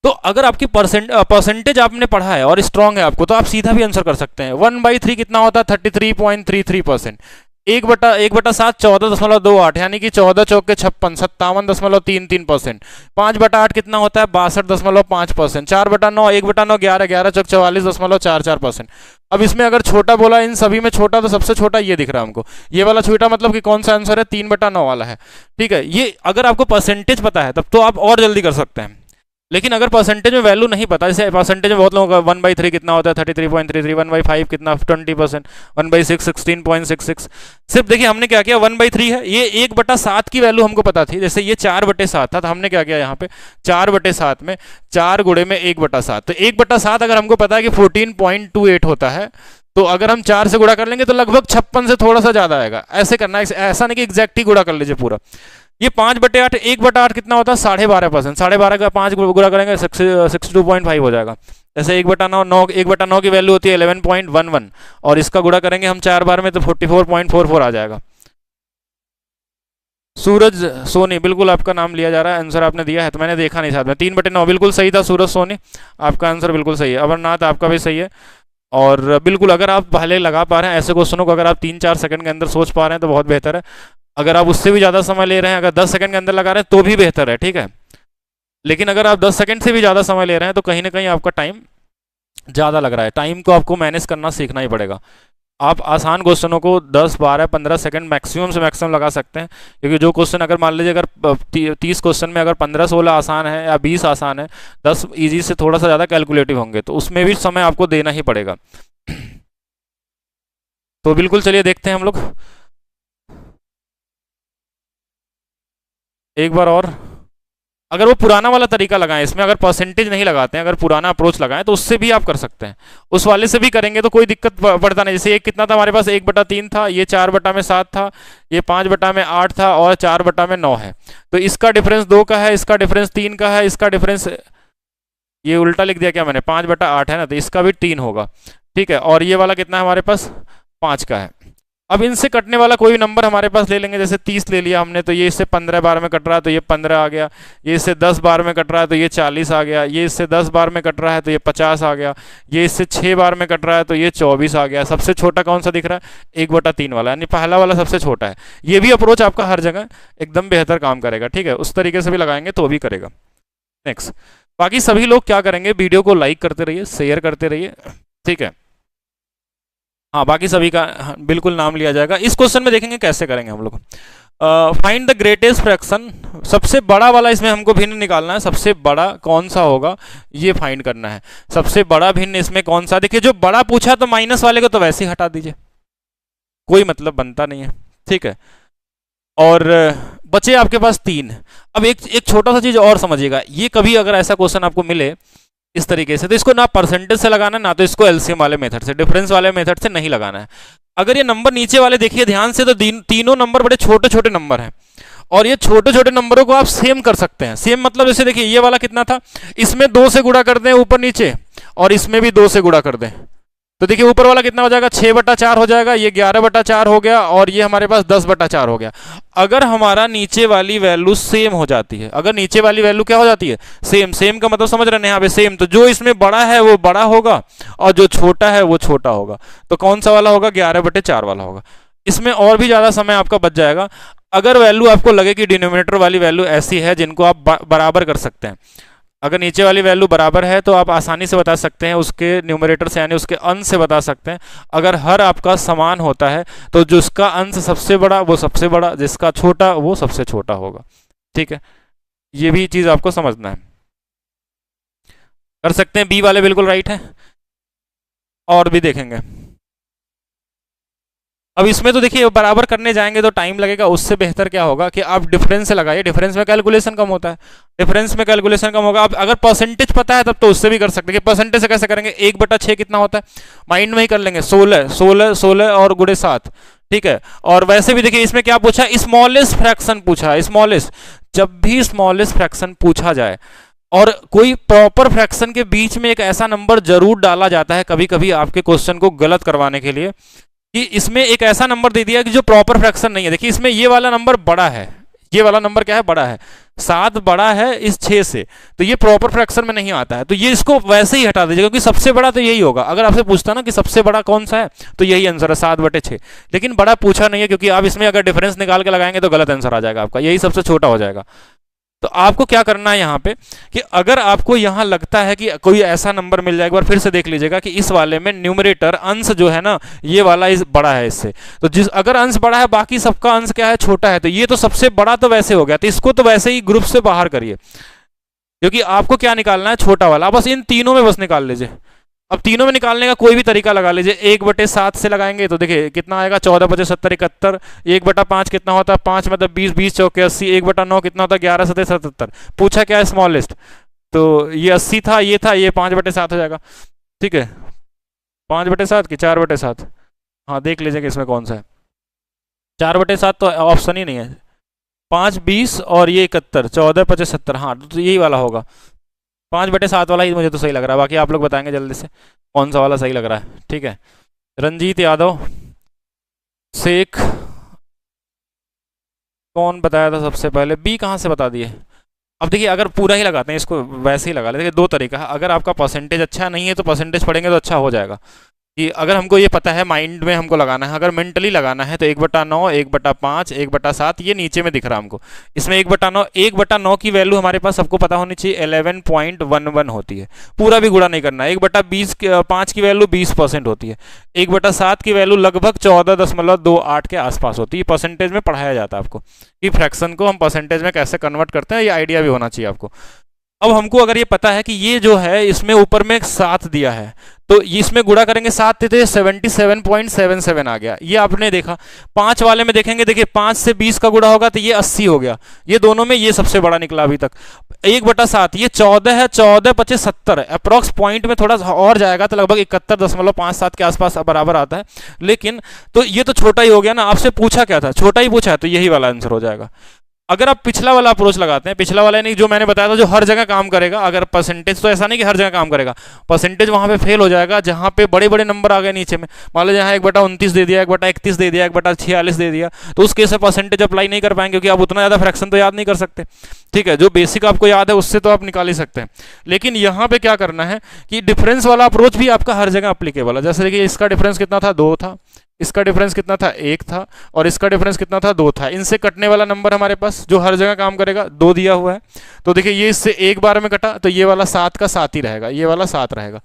तो अगर आपकी परसेंटेज आपने पढ़ा है और स्ट्रांग है आपको, तो आप सीधा भी आंसर कर सकते हैं। 1/3 कितना होता है? 33.33%। 1/7 14.28, यानी कि 14 चौक के 56, 57.33%। 5/8 कितना होता है? 62.5%। 4/9 1/9 11, 11 चौक 44.44%। अब इसमें अगर छोटा बोला, इन सभी में छोटा, तो सबसे छोटा ये दिख रहा है हमको, ये वाला छोटा, मतलब कि कौन सा आंसर है? 3/9 वाला है। ठीक है, ये अगर आपको परसेंटेज पता है तब तो आप और जल्दी कर सकते हैं। लेकिन अगर परसेंटेज में वैल्यू नहीं पता, जैसे परसेंटेज में बहुत लोगों का 1/3 कितना होता है? 33.33। 1/5 कितना? 20%। 1/6 16.66। सिर्फ देखिए हमने क्या किया, 1/3 है, ये 1/7 की वैल्यू हमको पता थी, जैसे ये 4/7 था, तो हमने क्या किया यहाँ पे 4/7 में 4 गुणे में 1/7, तो 1/7 अगर हमको पता है कि 14.28 होता है, तो अगर हम 4 से गुणा कर लेंगे तो लगभग 56 से थोड़ा सा ज्यादा आएगा। ऐसे करना है, ऐसा नहीं कि एग्जैक्ट ही गुणा कर लीजिए पूरा। ये 5/8, 1/8 कितना होता है? 12.5%। 12.5 का 5 गुणा करेंगे 62.5 हो जाएगा। जैसे 1/9 की वैल्यू होती है 11.11, और इसका गुणा करेंगे हम 4 बार में तो 44.44 आ जाएगा। सूरज सोनी, बिल्कुल आपका नाम लिया जा रहा है, आंसर आपने दिया है, तो मैंने देखा नहीं साथ में। 3/9 बिल्कुल सही था सूरज सोनी, आपका आंसर बिल्कुल सही है। अमरनाथ आपका भी सही है। और बिल्कुल अगर आप पहले लगा पा रहे हैं ऐसे क्वेश्चनों को, अगर आप 3-4 सेकंड के अंदर सोच पा रहे हैं तो बहुत बेहतर है। अगर आप उससे भी ज़्यादा समय ले रहे हैं, अगर 10 सेकंड के अंदर लगा रहे हैं तो भी बेहतर है, ठीक है। लेकिन अगर आप 10 सेकंड से भी ज़्यादा समय ले रहे हैं तो कहीं ना कहीं आपका टाइम ज़्यादा लग रहा है। टाइम को आपको मैनेज करना सीखना ही पड़ेगा। आप आसान क्वेश्चनों को 10, 12, 15 सेकंड मैक्सिमम से मैक्सिमम लगा सकते हैं, क्योंकि जो क्वेश्चन अगर मान लीजिए अगर 30 क्वेश्चन में अगर 15-16 आसान है या 20 आसान है, 10 ईजी से थोड़ा सा ज़्यादा कैलकुलेटिव होंगे, तो उसमें भी समय आपको देना ही पड़ेगा। तो बिल्कुल चलिए देखते हैं हम लोग एक बार और। अगर वो पुराना वाला तरीका लगाएं, इसमें अगर परसेंटेज नहीं लगाते हैं, अगर पुराना अप्रोच लगाएं, तो उससे भी आप कर सकते हैं। उस वाले से भी करेंगे तो कोई दिक्कत पड़ता नहीं। जैसे एक कितना था हमारे पास? 1/3 था, ये 4/7 था, ये 5/8 था, और 4/9 है। तो इसका डिफरेंस 2 का है, इसका डिफरेंस 3 का है, इसका डिफरेंस, ये उल्टा लिख दिया क्या मैंने? 5/8 है ना, तो इसका भी 3 होगा। ठीक है, और ये वाला कितना है हमारे पास? 5 का है। अब इनसे कटने वाला कोई नंबर हमारे पास ले लेंगे, जैसे 30 ले लिया हमने, तो ये इससे 15 बार में कट रहा है तो ये 15 आ गया। ये इससे 10 बार में कट रहा है तो ये 40 आ गया। ये इससे 10 बार में कट रहा है तो ये 50 आ गया। ये इससे 6 बार में कट रहा है तो ये 24 आ गया। सबसे छोटा कौन सा दिख रहा है? 1/3 वाला, यानी पहला वाला सबसे छोटा है। ये भी अप्रोच आपका हर जगह एकदम बेहतर काम करेगा, ठीक है। उस तरीके से भी लगाएंगे तो भी करेगा। नेक्स्ट, बाकी सभी लोग क्या करेंगे, वीडियो को लाइक करते रहिए, शेयर करते रहिए, ठीक है। हाँ, बाकी सभी का बिल्कुल नाम लिया जाएगा। इस क्वेश्चन में देखेंगे कैसे करेंगे हम लोग। फाइंड द ग्रेटेस्ट फ्रैक्शन, सबसे बड़ा वाला इसमें हमको भिन्न निकालना है। सबसे बड़ा कौन सा होगा ये फाइंड करना है। सबसे बड़ा भिन्न इसमें कौन सा? देखिए जो बड़ा पूछा तो माइनस वाले को तो वैसे ही हटा दीजिए, कोई मतलब बनता नहीं है, ठीक है। और बचे आपके पास 3। अब एक छोटा सा चीज और समझिएगा, ये कभी अगर ऐसा क्वेश्चन आपको मिले इस तरीके से, तो इसको ना परसेंटेज से लगाना, ना तो इसको एलसीएम वाले मेथड से, डिफरेंस वाले मेथड से नहीं लगाना है। अगर ये नंबर नीचे वाले देखिए ध्यान से, तो तीनों नंबर बड़े छोटे छोटे नंबर हैं, और ये छोटे छोटे नंबरों को आप सेम कर सकते हैं। सेम मतलब जैसे देखिए ये वाला कितना था, इसमें 2 से गुणा कर दें ऊपर नीचे, और इसमें भी 2 से गुणा कर दें, तो देखिए ऊपर वाला कितना हो जाएगा? 6/4 हो जाएगा। ये 11/4 हो गया, और ये हमारे पास 10/4 हो गया। अगर हमारा नीचे वाली वैल्यू सेम हो जाती है, अगर नीचे वाली वैल्यू क्या हो जाती है? सेम। सेम का मतलब समझ रहे हैं यहाँ पे? सेम, तो जो इसमें बड़ा है वो बड़ा होगा, और जो छोटा है वो छोटा होगा। तो कौन सा वाला होगा? 11/4 वाला होगा। इसमें और भी ज्यादा समय आपका बच जाएगा। अगर वैल्यू आपको लगे कि डिनोमिनेटर वाली वैल्यू ऐसी है जिनको आप बराबर कर सकते हैं, अगर नीचे वाली वैल्यू बराबर है तो आप आसानी से बता सकते हैं, उसके न्यूमरेटर से यानी उसके अंश से बता सकते हैं। अगर हर आपका समान होता है तो जिसका अंश सबसे बड़ा वो सबसे बड़ा, जिसका छोटा वो सबसे छोटा होगा, ठीक है। ये भी चीज आपको समझना है। कर सकते हैं, बी वाले बिल्कुल राइट है। और भी देखेंगे। अब इसमें तो देखिए बराबर करने जाएंगे तो टाइम लगेगा, उससे बेहतर क्या होगा कि आप डिफरेंस से लगाइए। डिफरेंस में कैलकुलेशन कम होता है, डिफरेंस में कैलकुलेशन कम होगा। अब अगर परसेंटेज पता है तब तो उससे भी कर सकते हैं। परसेंटेज से कैसे करेंगे? 1/6 कितना होता है? माइंड में ही कर लेंगे, 16 16 16 और गुणे 7, ठीक है। और वैसे भी देखिए इसमें क्या पूछा? स्मॉलेस्ट फ्रैक्शन पूछा। स्मॉलेस्ट, जब भी स्मॉलेस्ट फ्रैक्शन पूछा जाए और कोई प्रॉपर फ्रैक्शन के बीच में एक ऐसा नंबर जरूर डाला जाता है कभी कभी आपके क्वेश्चन को गलत करवाने के लिए, कि इसमें एक ऐसा नंबर दे दिया कि जो प्रॉपर फ्रैक्शन नहीं है। देखिए इसमें ये वाला नंबर बड़ा है, ये वाला नंबर क्या है? बड़ा है। 7 बड़ा है इस 6 से, तो ये प्रॉपर फ्रैक्शन में नहीं आता है, तो ये इसको वैसे ही हटा दीजिए, क्योंकि सबसे बड़ा तो यही होगा। अगर आपसे पूछता ना कि सबसे बड़ा कौन सा है, तो यही आंसर है 7/6। लेकिन बड़ा पूछा नहीं है, क्योंकि आप इसमें अगर डिफरेंस निकाल के लगाएंगे तो गलत आंसर आ जाएगा आपका, यही सबसे छोटा हो जाएगा। तो आपको क्या करना है यहाँ पे कि अगर आपको यहाँ लगता है कि कोई ऐसा नंबर मिल जाए, एक बार फिर से देख लीजिएगा कि इस वाले में न्यूमरेटर अंश जो है ना, ये वाला इस बड़ा है इससे, तो जिस अगर अंश बड़ा है बाकी सबका अंश क्या है, छोटा है, तो ये तो सबसे बड़ा तो वैसे हो गया, तो इसको तो वैसे ही ग्रुप से बाहर करिए, क्योंकि आपको क्या निकालना है, छोटा वाला। बस इन तीनों में बस निकाल लीजिए। अब तीनों में निकालने का कोई भी तरीका लगा लीजिए। 1/7 से लगाएंगे तो देखिए कितना आएगा, 14/70 71। 1/5 कितना होता है, 5 मतलब 20, 20 चौके 80। 1/9 कितना होता है, 11 7 77। पूछा क्या है, स्मॉलेस्ट, तो ये 80 था, ये 5/7 हो जाएगा। ठीक है, 5/7 की 4/7, हाँ देख लीजिएगा इसमें कौन सा है। 4/7 तो ऑप्शन ही नहीं है। 5 20 और ये 71, 14/75, हाँ तो यही वाला होगा। 5/7 वाला ही मुझे तो सही लग रहा है, बाकी आप लोग बताएंगे जल्दी से कौन सा वाला सही लग रहा है। ठीक है, रंजीत यादव, शेख, कौन बताया था सबसे पहले, बी कहाँ से बता दिए। अब देखिए अगर पूरा ही लगाते हैं, इसको वैसे ही लगा लेते हैं। दो तरीका है, अगर आपका परसेंटेज अच्छा नहीं है तो परसेंटेज पढ़ेंगे तो अच्छा हो जाएगा। कि अगर हमको ये पता है माइंड में हमको लगाना है, अगर मेंटली लगाना है तो 1/9, 1/5, 1/7, ये नीचे में दिख रहा है हमको। इसमें 1/9 की वैल्यू हमारे पास सबको पता होनी चाहिए 11.11 होती है। पूरा भी गुणा नहीं करना है। 1/5 की वैल्यू 20% होती है। 1/7 की वैल्यू लगभग 14.28 के आसपास होती है। परसेंटेज में पढ़ाया जाता है आपको कि फ्रैक्शन को हम परसेंटेज में कैसे कन्वर्ट करते हैं, ये आइडिया भी होना चाहिए आपको। अब हमको अगर ये पता है कि ये जो है इसमें ऊपर में 7 दिया है, तो इसमें गुणा करेंगे 7 देते 77.77 आ गया। ये आपने देखा। 5 वाले में देखेंगे, देखिए 5 से 20 का गुणा होगा तो ये 80 हो गया। ये दोनों में ये सबसे बड़ा निकला अभी तक। 1/7 ये 14 है, 14/70 अप्रॉक्स पॉइंट में थोड़ा और जाएगा तो लगभग 71.57 के आसपास बराबर आता है। लेकिन तो ये तो छोटा ही हो गया ना। आपसे पूछा क्या था, छोटा ही पूछा है, तो यही वाला आंसर हो जाएगा। अगर आप पिछला वाला अप्रोच लगाते हैं, पिछला वाला नहीं जो मैंने बताया था, जो हर जगह काम करेगा, अगर परसेंटेज तो ऐसा नहीं कि हर जगह काम करेगा, परसेंटेज वहां पे फेल हो जाएगा जहां पे बड़े बड़े नंबर आ गए नीचे में। मान लो यहाँ 1/29 दे दिया, 1/31 दे दिया, 1/46 दे दिया, तो उस केस में परसेंटेज अप्लाई नहीं कर पाएंगे, क्योंकि आप उतना ज्यादा फ्रैक्शन तो याद नहीं कर सकते। ठीक है, जो बेसिक आपको याद है उससे तो आप निकाल ही सकते हैं। लेकिन यहाँ पे क्या करना है कि डिफरेंस वाला अप्रोच भी आपका हर जगह अप्लीकेबल है। जैसे देखिए इसका डिफरेंस कितना था, 2 था, इसका डिफरेंस कितना था, 1 था, और इसका डिफरेंस कितना था, 2 था। इनसे कटने वाला नंबर हमारे पास जो हर जगह काम करेगा 2 दिया हुआ है। तो देखिए ये इससे 1 बार में कटा तो ये वाला 7 का 7 ही रहेगा, ये वाला 7 रहेगा।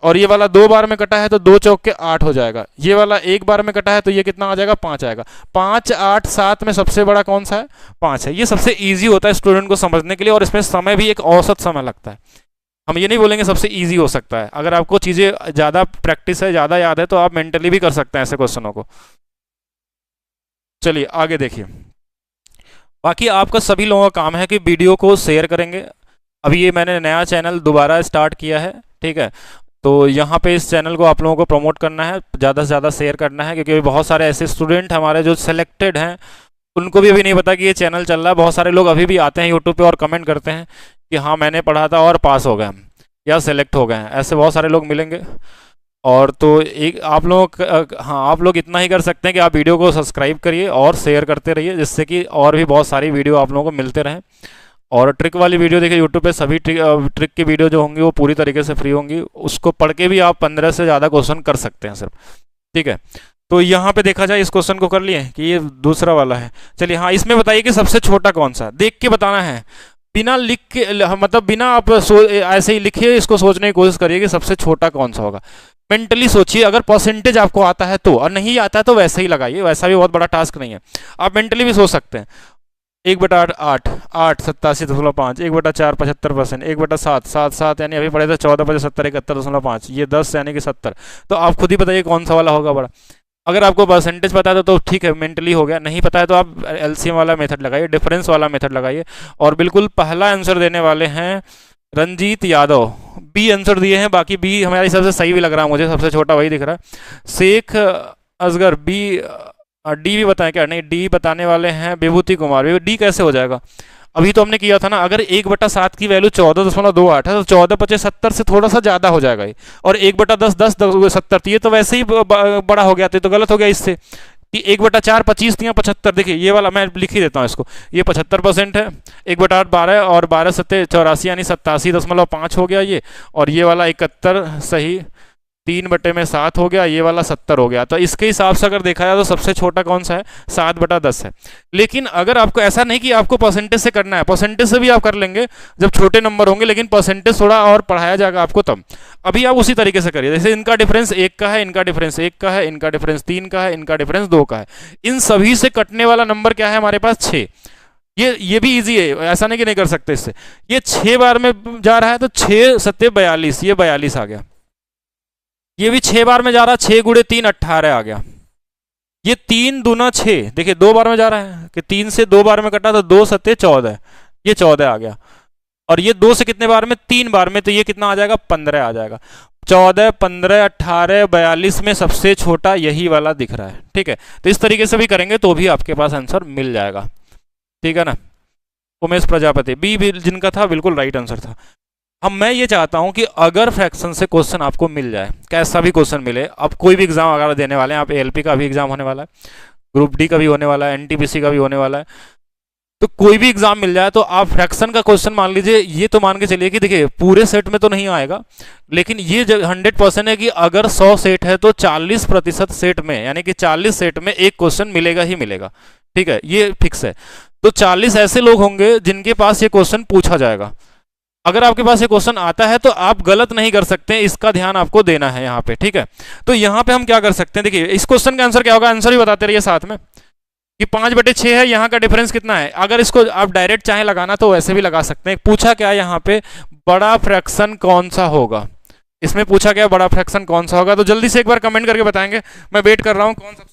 और ये वाला 2 बार में कटा है तो 2 चौक के 8 हो जाएगा। ये वाला 1 बार में कटा है तो ये कितना आ जाएगा, 5 आएगा। 5 8 7 में सबसे बड़ा कौन सा है, 5 है। ये सबसे ईजी होता है स्टूडेंट को समझने के लिए, और इसमें समय भी एक औसत समय लगता है। हम ये नहीं बोलेंगे सबसे इजी हो सकता है। अगर आपको चीज़ें ज़्यादा प्रैक्टिस है, ज़्यादा याद है, तो आप मेंटली भी कर सकते हैं ऐसे क्वेश्चनों को। चलिए आगे देखिए। बाकी आपका सभी लोगों का काम है कि वीडियो को शेयर करेंगे। अभी ये मैंने नया चैनल दोबारा स्टार्ट किया है, ठीक है, तो यहाँ पे इस चैनल को आप लोगों को प्रमोट करना है, ज़्यादा से ज़्यादा शेयर करना है, क्योंकि बहुत सारे ऐसे स्टूडेंट हमारे जो सिलेक्टेड हैं उनको भी अभी नहीं पता कि ये चैनल चल रहा है। बहुत सारे लोग अभी भी आते हैं यूट्यूब पे और कमेंट करते हैं कि हाँ मैंने पढ़ा था और पास हो गए हम या सेलेक्ट हो गए हैं। ऐसे बहुत सारे लोग मिलेंगे। और तो एक आप लोग, हाँ आप लोग इतना ही कर सकते हैं कि आप वीडियो को सब्सक्राइब करिए और शेयर करते रहिए, जिससे कि और भी बहुत सारी वीडियो आप लोगों को मिलते रहें। और ट्रिक वाली वीडियो देखिए यूट्यूब पे, सभी ट्रिक की वीडियो जो होंगी वो पूरी तरीके से फ्री होंगी। उसको पढ़ के भी आप 15 से ज़्यादा क्वेश्चन कर सकते हैं सिर्फ। ठीक है, तो यहाँ पे देखा जाए इस क्वेश्चन को कर लिए कि ये दूसरा वाला है। चलिए हाँ, इसमें बताइए कि सबसे छोटा कौन सा, देख के बताना है, बिना लिख के, मतलब बिना आप ऐसे ही लिखिए, इसको सोचने की कोशिश करिए कि सबसे छोटा कौन सा होगा। मेंटली सोचिए, अगर परसेंटेज आपको आता है तो, और नहीं आता है तो वैसे ही लगाइए, वैसा भी बहुत बड़ा टास्क नहीं है। आप मेंटली भी सोच सकते हैं। 1/8 8 87.5, 1/4 75%, 1/7 7 7 यानी अभी पढ़े थे 14/70 71.5, ये 10 यानी कि 70। तो आप खुद ही बताइए कौन सा वाला होगा बड़ा। अगर आपको परसेंटेज पता है तो ठीक है, मेंटली हो गया। नहीं पता है तो आप एलसीएम वाला मेथड लगाइए, डिफरेंस वाला मेथड लगाइए। और बिल्कुल पहला आंसर देने वाले हैं रंजीत यादव, बी आंसर दिए हैं। बाकी बी हमारे हिसाब से सही भी लग रहा है मुझे, सबसे छोटा वही दिख रहा है। शेख असगर बी, डी भी बताएं क्या, नहीं डी बताने वाले हैं विभूति कुमार। डी कैसे हो जाएगा, अभी तो हमने किया था ना। अगर 1/7 की वैल्यू 14.28 है तो 14/70 से थोड़ा सा ज़्यादा हो जाएगा ये। और 1/10 10 70, ये तो वैसे ही बड़ा हो गया, तो गलत हो गया इससे। 1/4 25 दिया 75। देखिए ये वाला मैं लिख ही देता हूँ इसको, ये 75% है। 1/8 12 और 12 सत्ते 84 यानी 87.5 हो गया ये। और ये वाला 71 सही, 3/7 हो गया, ये वाला 70 हो गया। तो इसके हिसाब से अगर देखा जाए तो सबसे छोटा कौन सा है, 7/10 है। लेकिन अगर आपको ऐसा नहीं कि आपको परसेंटेज से करना है, परसेंटेज से भी आप कर लेंगे जब छोटे नंबर होंगे, लेकिन परसेंटेज थोड़ा और पढ़ाया जाएगा आपको तब। अभी आप उसी तरीके से करिए, जैसे इनका डिफरेंस 1 का है, इनका डिफरेंस 1 का है, इनका डिफरेंस 3 का है, इनका डिफरेंस 2 का है। इन सभी से कटने वाला नंबर क्या है हमारे पास, 6। ये भी इजी है, ऐसा नहीं कि नहीं कर सकते इससे। ये 6 बार में जा रहा है तो 6 सत्ते 42, ये 42 आ गया। ये भी 6 बार में जा रहा है, 6 गुणे 3 18 आ गया। ये 3 दूना 6, देखिए 2 बार में जा रहा है कि 3 से 2 बार में कटा तो 2 सत्ते 14, ये 14 आ गया। और ये 2 से कितने बार में, 3 बार में, तो ये कितना आ जाएगा, 15 आ जाएगा। 14 15 18 42 में सबसे छोटा यही वाला दिख रहा है। ठीक है, तो इस तरीके से भी करेंगे तो भी आपके पास आंसर मिल जाएगा। ठीक है ना। उमेश प्रजापति बी जिनका था बिल्कुल राइट आंसर था। अब मैं ये चाहता हूं कि अगर फ्रैक्शन से क्वेश्चन आपको मिल जाए, कैसा भी क्वेश्चन मिले, अब कोई भी एग्जाम अगर देने वाले हैं आप, एएलपी का भी एग्जाम होने वाला है, ग्रुप डी का भी होने वाला है, एनटीपीसी का भी होने वाला है, तो कोई भी एग्जाम मिल जाए तो आप फ्रैक्शन का क्वेश्चन मान लीजिए, ये तो मान के चलिए कि देखिए पूरे सेट में तो नहीं आएगा, लेकिन ये 100% है कि अगर 100 सेट है तो 40% सेट में, यानी कि 40 सेट में एक क्वेश्चन मिलेगा ही मिलेगा। ठीक है, ये फिक्स है। तो 40 ऐसे लोग होंगे जिनके पास ये क्वेश्चन पूछा जाएगा। अगर आपके पास ये क्वेश्चन आता है तो आप गलत नहीं कर सकते, इसका ध्यान आपको देना है यहाँ पे। ठीक है, तो यहाँ पे हम क्या कर सकते हैं, देखिए इस क्वेश्चन का आंसर क्या होगा, आंसर भी बताते रहिए साथ में कि 5/6 है, यहाँ का डिफरेंस कितना है। अगर इसको आप डायरेक्ट चाहे लगाना तो वैसे भी लगा सकते हैं। पूछा क्या यहाँ पे, बड़ा फ्रैक्शन कौन सा होगा, इसमें पूछा गया बड़ा फ्रैक्शन कौन सा होगा। तो जल्दी से एक बार कमेंट करके बताएंगे, मैं वेट कर रहा हूँ कौन सा।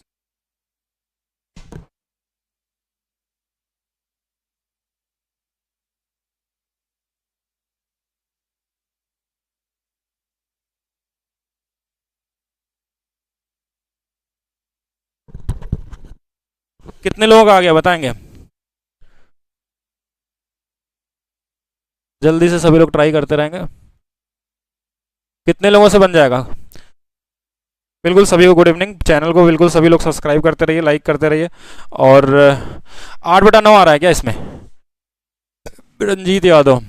कितने लोग आ गया बताएंगे, जल्दी से सभी लोग ट्राई करते रहेंगे। कितने लोगों से बन जाएगा, बिल्कुल सभी को गुड इवनिंग। चैनल को बिल्कुल सभी लोग सब्सक्राइब करते रहिए, लाइक करते रहिए। और 8/9 आ रहा है क्या इसमें, रंजीत यादव।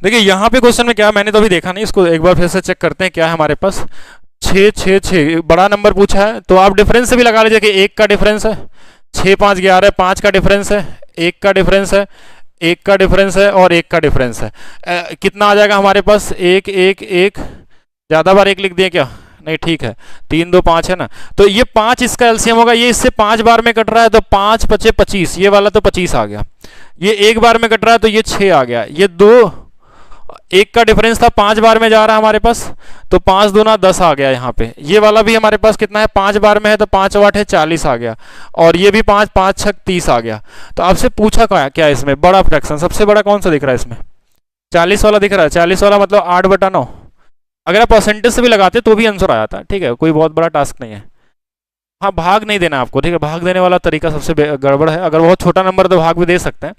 देखिए यहाँ पे क्वेश्चन में क्या, मैंने तो अभी देखा नहीं, इसको एक बार फिर से चेक करते हैं क्या है हमारे पास। 6 6 6 बड़ा नंबर पूछा है, तो आप डिफरेंस से भी लगा लीजिए कि 1 का डिफरेंस है, 6 5 11, 5 का डिफरेंस है, 1 का डिफरेंस है, 1 का डिफरेंस है और 1 का डिफरेंस है। कितना आ जाएगा हमारे पास, 1 1 1, ज़्यादा बार 1 लिख दिए क्या, नहीं ठीक है, 3 2 5 है ना, तो ये 5 इसका एलसीएम होगा। ये इससे 5 बार में कट रहा है तो 5 5 25, ये वाला तो 25 आ गया। ये 1 बार में कट रहा है तो ये 6 आ गया। ये 2 1 का डिफरेंस था, 5 बार में जा रहा है हमारे पास, तो 5 दूना 10 आ गया यहाँ पे। ये वाला भी हमारे पास कितना है, 5 बार में है तो 5 8 है 40 आ गया। और ये भी 5 5 6 30 आ गया। तो आपसे पूछा क्या इसमें, बड़ा फ्रैक्शन सबसे बड़ा कौन सा दिख रहा है इसमें, 40 वाला दिख रहा है। 40 वाला मतलब 8/9। अगर आप परसेंटेज से भी लगाते तो भी आंसर आ जाता है। ठीक है, कोई बहुत बड़ा टास्क नहीं है। हाँ, भाग नहीं देना आपको, ठीक है, भाग देने वाला तरीका सबसे गड़बड़ है। अगर बहुत छोटा नंबर तो भाग भी दे सकते हैं,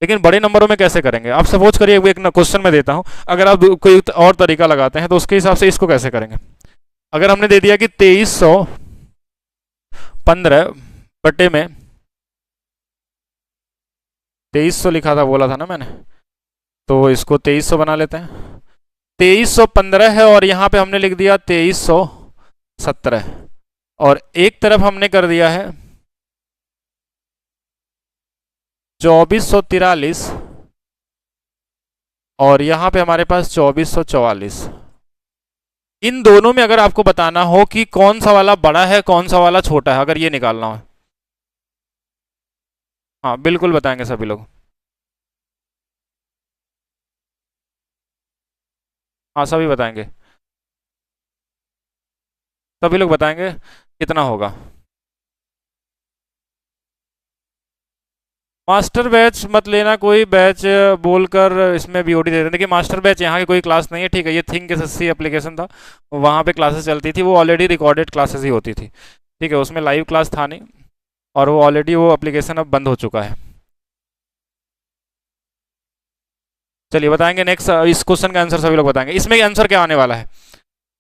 लेकिन बड़े नंबरों में कैसे करेंगे। आप सपोज करिए एक क्वेश्चन में देता हूं, अगर आप कोई और तरीका लगाते हैं तो उसके हिसाब से इसको कैसे करेंगे। अगर हमने दे दिया कि 2315 बटे में 2300 लिखा था, बोला था ना मैंने, तो इसको 2300 बना लेते हैं। 2315 है और यहाँ पे हमने लिख दिया 2317, और एक तरफ हमने कर दिया है 2443, और यहां पे हमारे पास 2444। इन दोनों में अगर आपको बताना हो कि कौन सा वाला बड़ा है कौन सा वाला छोटा है, अगर ये निकालना हो, हाँ बिल्कुल बताएंगे सभी लोग। हाँ सभी बताएंगे, सभी लोग बताएंगे कितना होगा। मास्टर बैच मत लेना, कोई बैच बोलकर इसमें बीओडी दे रहे हैं। देखिए मास्टर बैच यहाँ की कोई क्लास नहीं है, ठीक है, ये थिंक एसएससी एप्लीकेशन था, वहाँ पे क्लासेस चलती थी, वो ऑलरेडी रिकॉर्डेड क्लासेस ही होती थी। ठीक है, उसमें लाइव क्लास था नहीं, और वो ऑलरेडी वो एप्लीकेशन अब बंद हो चुका है। चलिए बताएंगे नेक्स्ट, इस क्वेश्चन का आंसर सभी लोग बताएंगे। इसमें आंसर क्या आने वाला है,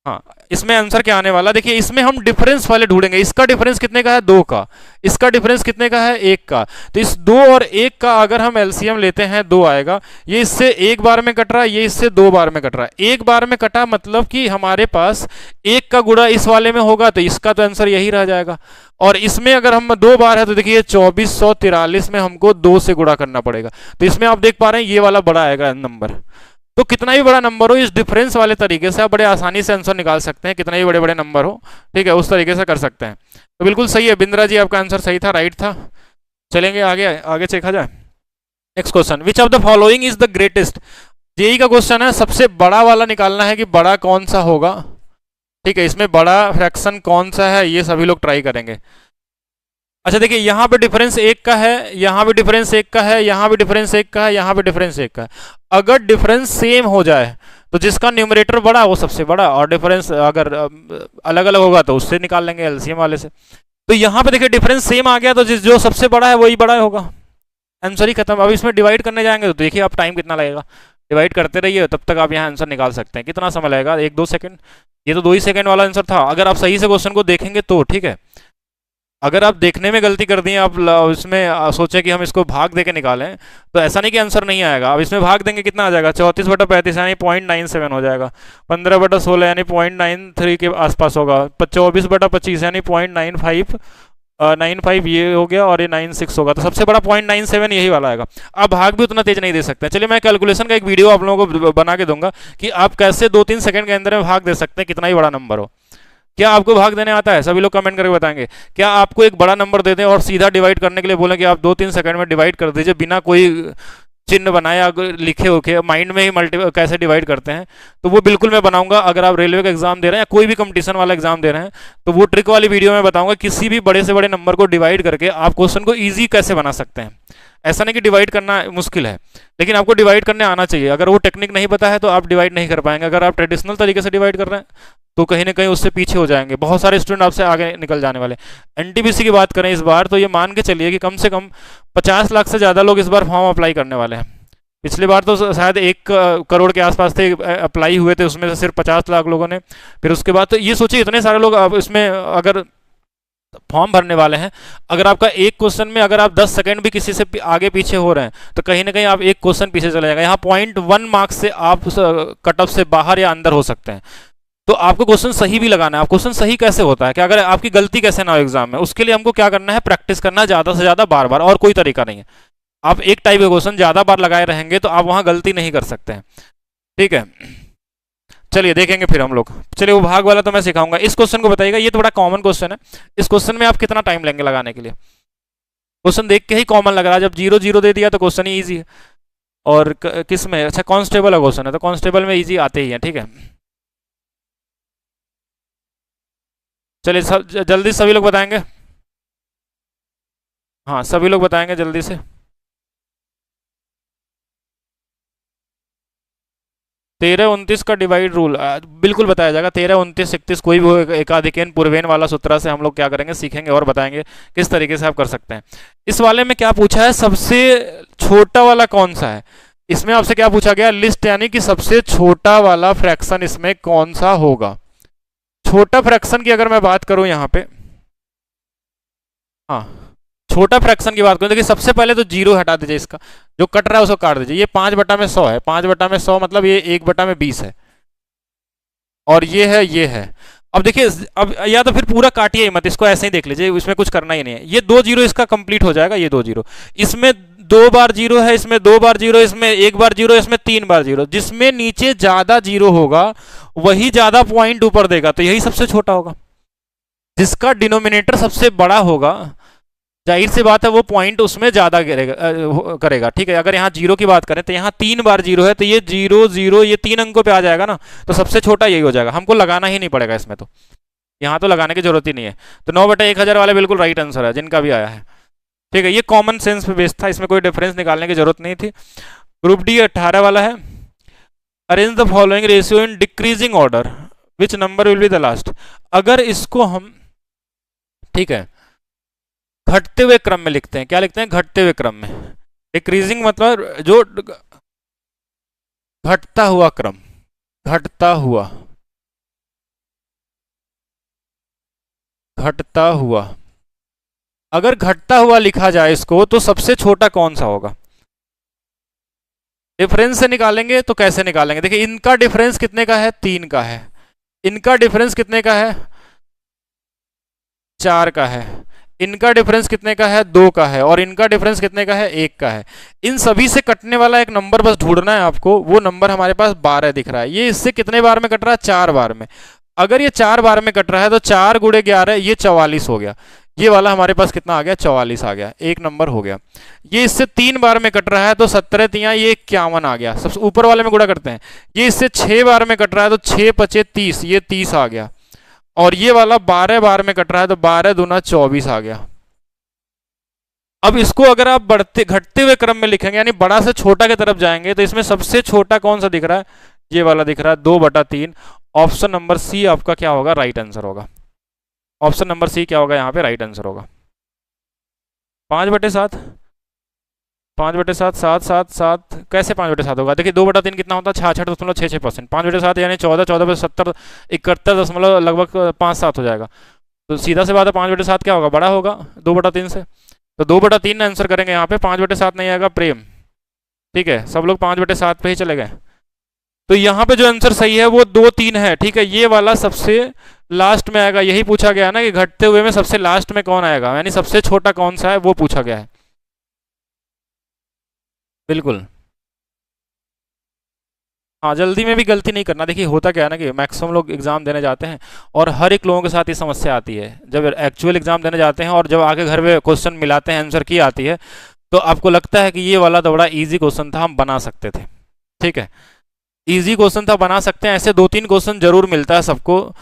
हाँ, इसमें आंसर क्या आने वाला, देखिए इसमें हम डिफरेंस वाले ढूंढेंगे। इसका डिफरेंस कितने का है, 2 का। इसका डिफरेंस कितने का है, 1 का। तो इस 2 और 1 का अगर हम एलसीएम लेते हैं 2 आएगा। ये इससे 1 बार में कट रहा है, ये इससे 2 बार में कट रहा है। 1 बार में कटा मतलब कि हमारे पास 1 का गुणा इस वाले में होगा, तो इसका तो आंसर यही रह जाएगा। और इसमें अगर हम 2 बार है तो देखिए 2443 में हमको 2 से गुणा करना पड़ेगा। तो इसमें आप देख पा रहे हैं ये वाला बड़ा आएगा नंबर। तो कितना ही बड़ा नंबर हो, इस डिफरेंस वाले तरीके से आप बड़े आसानी से आंसर निकाल सकते हैं। कितना ही बड़े बड़े नंबर हो, ठीक है, उस तरीके से कर सकते हैं। तो बिल्कुल सही है बिंद्रा जी, आपका आंसर सही था, राइट था। चलेंगे आगे, आगे देखा जाए। Next question, which of the following is the greatest. JE का क्वेश्चन है, सबसे बड़ा वाला निकालना है कि बड़ा कौन सा होगा। ठीक है, इसमें बड़ा फ्रैक्शन कौन सा है, ये सभी लोग ट्राई करेंगे। अच्छा देखिए, यहाँ पे डिफरेंस 1 का है, यहाँ भी डिफरेंस 1 का है, यहाँ भी डिफरेंस 1 का है, यहाँ भी डिफरेंस 1 का है। अगर डिफरेंस सेम हो जाए तो जिसका न्यूमरेटर बड़ा वो सबसे बड़ा, और डिफरेंस अगर अलग अलग होगा तो उससे निकाल लेंगे एलसीएम वाले से। तो यहाँ पे देखिए डिफरेंस सेम आ गया, तो जिस जो सबसे बड़ा है वही बड़ा होगा। आंसर ही खत्म। अब इसमें डिवाइड करने जाएंगे तो देखिए आप टाइम कितना लगेगा। डिवाइड करते रहिए, तब तक आप यहाँ आंसर निकाल सकते हैं। कितना समय लगेगा, 1-2 सेकंड। ये तो 2 ही सेकंड वाला आंसर था, अगर आप सही से क्वेश्चन को देखेंगे तो। ठीक है, अगर आप देखने में गलती कर दी, आप इसमें सोचें कि हम इसको भाग दे के निकालें, तो ऐसा नहीं कि आंसर नहीं आएगा। अब इसमें भाग देंगे कितना आ जाएगा, 34/35 यानी 0.97 हो जाएगा। 15/16 यानी 0.93 के आसपास होगा। 24/25 यानी 0.95 95 ये हो गया, और ये 96 होगा। तो सबसे बड़ा 0.97 यही वाला आएगा। आप भाग भी उतना तेज नहीं दे सकते। चलिए मैं कैलकुलेशन का एक वीडियो आप लोगों को बना के दूंगा कि आप कैसे 2-3 सेकंड के अंदर में भाग दे सकते हैं, कितना ही बड़ा नंबर हो। क्या आपको भाग देने आता है, सभी लोग कमेंट करके बताएंगे। क्या आपको एक बड़ा नंबर दे दें और सीधा डिवाइड करने के लिए बोलें कि आप 2-3 सेकंड में डिवाइड कर दीजिए, बिना कोई चिन्ह बनाए लिखे होके माइंड में ही मल्टी कैसे डिवाइड करते हैं, तो वो बिल्कुल मैं बनाऊंगा। अगर आप रेलवे का एग्जाम दे रहे हैं या कोई भी कंपटीशन वाला एग्जाम दे रहे हैं, तो वो ट्रिक वाली वीडियो में बताऊंगा किसी भी बड़े से बड़े नंबर को डिवाइड करके आप क्वेश्चन को ईजी कैसे बना सकते हैं। ऐसा नहीं कि डिवाइड करना मुश्किल है, लेकिन आपको डिवाइड करने आना चाहिए। अगर वो टेक्निक नहीं पता है तो आप डिवाइड नहीं कर पाएंगे। अगर आप ट्रेडिशनल तरीके से डिवाइड कर रहे हैं तो कहीं ना कहीं उससे पीछे हो जाएंगे। बहुत सारे स्टूडेंट आपसे आगे निकल जाने वाले। एनटीपीसी की बात करें इस बार, तो ये मान के चलिए कि कम से कम 50 लाख से ज़्यादा लोग इस बार फॉर्म अप्लाई करने वाले हैं। पिछली बार तो शायद 1 करोड़ के आसपास थे अप्लाई हुए थे, उसमें से सिर्फ 50 लाख लोगों ने। फिर उसके बाद तो ये सोचिए इतने सारे लोग अब इसमें अगर फॉर्म भरने वाले हैं। अगर आपका एक क्वेश्चन में अगर आप 10 सेकंड भी किसी से आगे पीछे हो रहे हैं तो कहीं ना कहीं आप एक क्वेश्चन पीछे चले जाएगा। यहाँ 0.1 मार्क्स से आप कट ऑफ से बाहर या अंदर हो सकते हैं। तो आपको क्वेश्चन सही भी लगाना है। आप क्वेश्चन सही कैसे होता है, कि अगर आपकी गलती कैसे ना हो एग्जाम में, उसके लिए हमको क्या करना है, प्रैक्टिस करना है ज़्यादा से ज़्यादा, बार बार, और कोई तरीका नहीं है। आप एक टाइप का क्वेश्चन ज़्यादा बार लगाए रहेंगे तो आप वहाँ गलती नहीं कर सकते हैं। ठीक है, चलिए देखेंगे फिर हम लोग। चलिए वो भाग वाला तो मैं सिखाऊंगा। इस क्वेश्चन को बताइएगा, ये तो बड़ा कॉमन क्वेश्चन है। इस क्वेश्चन में आप कितना टाइम लेंगे लगाने के लिए। क्वेश्चन देख के ही कॉमन लग रहा है, जब 0-0 दे दिया तो क्वेश्चन ही ईजी है। और किस में, अच्छा कांस्टेबल का क्वेश्चन है तो कांस्टेबल में ईजी आते ही हैं। ठीक है, चलिए सब जल्दी सभी लोग बताएंगे। हाँ सभी लोग बताएंगे जल्दी से। 13-29 का डिवाइड रूल बिल्कुल बताया जाएगा। 13-29-31 कोई भी एकाधिकेन पूर्वेन वाला सूत्र से हम लोग क्या करेंगे, सीखेंगे और बताएंगे किस तरीके से आप कर सकते हैं। इस वाले में क्या पूछा है, सबसे छोटा वाला कौन सा है। इसमें आपसे क्या पूछा गया, लिस्ट, यानी कि सबसे छोटा वाला फ्रैक्शन इसमें कौन सा होगा। छोटा फ्रैक्शन की अगर मैं बात करूं यहाँ पे, हाँ छोटा फ्रैक्शन की बात करूं, देखिए सबसे पहले तो 0 हटा दीजिए, इसका जो कट रहा है उसको काट दीजिए। ये 5/100 है, 5/100 मतलब ये 1/20 है, और ये है। अब देखिए, अब या तो फिर पूरा काटिए ही मत, इसको ऐसे ही देख लीजिए, इसमें कुछ करना ही नहीं है। ये 2 0 इसका कंप्लीट हो जाएगा, ये 2 0। इसमें 2 बार 0 है, इसमें 2 बार 0, इसमें 1 बार 0, इसमें 3 बार 0। जिसमें नीचे ज्यादा 0 होगा वही ज्यादा पॉइंट ऊपर देगा, तो यही सबसे छोटा होगा। जिसका डिनोमिनेटर सबसे बड़ा होगा, जाहिर सी बात है वो पॉइंट उसमें ज्यादा करेगा। ठीक है, अगर यहाँ 0 की बात करें तो यहाँ 3 बार 0 है, तो ये 0 0 ये 3 अंकों पे आ जाएगा ना, तो सबसे छोटा यही हो जाएगा। हमको लगाना ही नहीं पड़ेगा इसमें, तो यहाँ तो लगाने की जरूरत ही नहीं है। तो 9/1000 वाले बिल्कुल राइट आंसर है जिनका भी आया है। ठीक है, ये कॉमन सेंस पे बेस्ड था, इसमें कोई डिफरेंस निकालने की जरूरत नहीं थी। ग्रुप डी 18 वाला है, arrange the following ratio in decreasing order, which number will be the last. अगर इसको हम, ठीक है, घटते हुए क्रम में लिखते हैं, क्या लिखते हैं, घटते हुए क्रम में। डिक्रीजिंग मतलब जो घटता हुआ क्रम, घटता हुआ, घटता हुआ, अगर घटता हुआ लिखा जाए इसको तो सबसे छोटा कौन सा होगा? डिफरेंस से निकालेंगे तो कैसे निकालेंगे? देखिए इनका डिफरेंस कितने का है? 3 का है। इनका डिफरेंस कितने का है? 4 का है। इनका डिफरेंस कितने का है? 2 का है। और इनका डिफरेंस कितने का है? 1 का है। इन सभी से कटने वाला एक नंबर बस ढूंढना है आपको, वो नंबर हमारे पास 12 दिख रहा है। ये इससे कितने बार में कट रहा है? 4 बार में। अगर ये 4 बार में कट रहा है तो 4 गुणे 11 ये 44 हो गया। ये वाला हमारे पास कितना आ गया? 44 आ गया, एक नंबर हो गया। ये इससे 3 बार में कट रहा है तो 17 तिया ये 51 आ गया, सबसे ऊपर वाले में गुणा करते हैं। ये इससे 6 बार में कट रहा है तो 6 पचे 30, ये 30 आ गया। और ये वाला 12 बार में कट रहा है तो 12 दूना 24 आ गया। अब इसको अगर आप बढ़ते घटते हुए क्रम में लिखेंगे यानी बड़ा से छोटा की तरफ जाएंगे तो इसमें सबसे छोटा कौन सा दिख रहा है? ये वाला दिख रहा है, 2/3। ऑप्शन नंबर सी आपका क्या होगा? राइट आंसर होगा। ऑप्शन नंबर सी क्या होगा यहाँ पे? राइट आंसर होगा। 5/7, 5/7, 7/7 कैसे 5/7 होगा? देखिए 2/3 कितना होता है? 66.66%। 5/7 यानी 14, 14/70, 71 लगभग 5/7 हो जाएगा। तो सीधा से बात है 5/7 क्या होगा? बड़ा होगा 2/3 से। तो 2/3 आंसर करेंगे यहाँ पे, 5/7 नहीं आएगा प्रेम। ठीक है, सब लोग 5/7 पे ही चले गए। तो यहाँ पे जो आंसर सही है वो 2, 3 है। ठीक है, ये वाला सबसे लास्ट में आएगा। यही पूछा गया ना कि घटते हुए में सबसे लास्ट में कौन आएगा, यानी सबसे छोटा कौन सा है वो पूछा गया है। बिल्कुल। हाँ, जल्दी में भी गलती नहीं करना। देखिए होता क्या है ना कि मैक्सिमम लोग एग्जाम देने जाते हैं और हर एक लोगों के साथ ये समस्या आती है। जब एक्चुअल एग्जाम देने जाते हैं और जब आके घर में क्वेश्चन मिलाते हैं, आंसर की आती है, तो आपको लगता है कि ये वाला तो बड़ा इजी क्वेश्चन था, हम बना सकते थे। ठीक है, इजी क्वेश्चन था, बना सकते हैं। ऐसे 2-3 क्वेश्चन जरूर मिलता है सबको।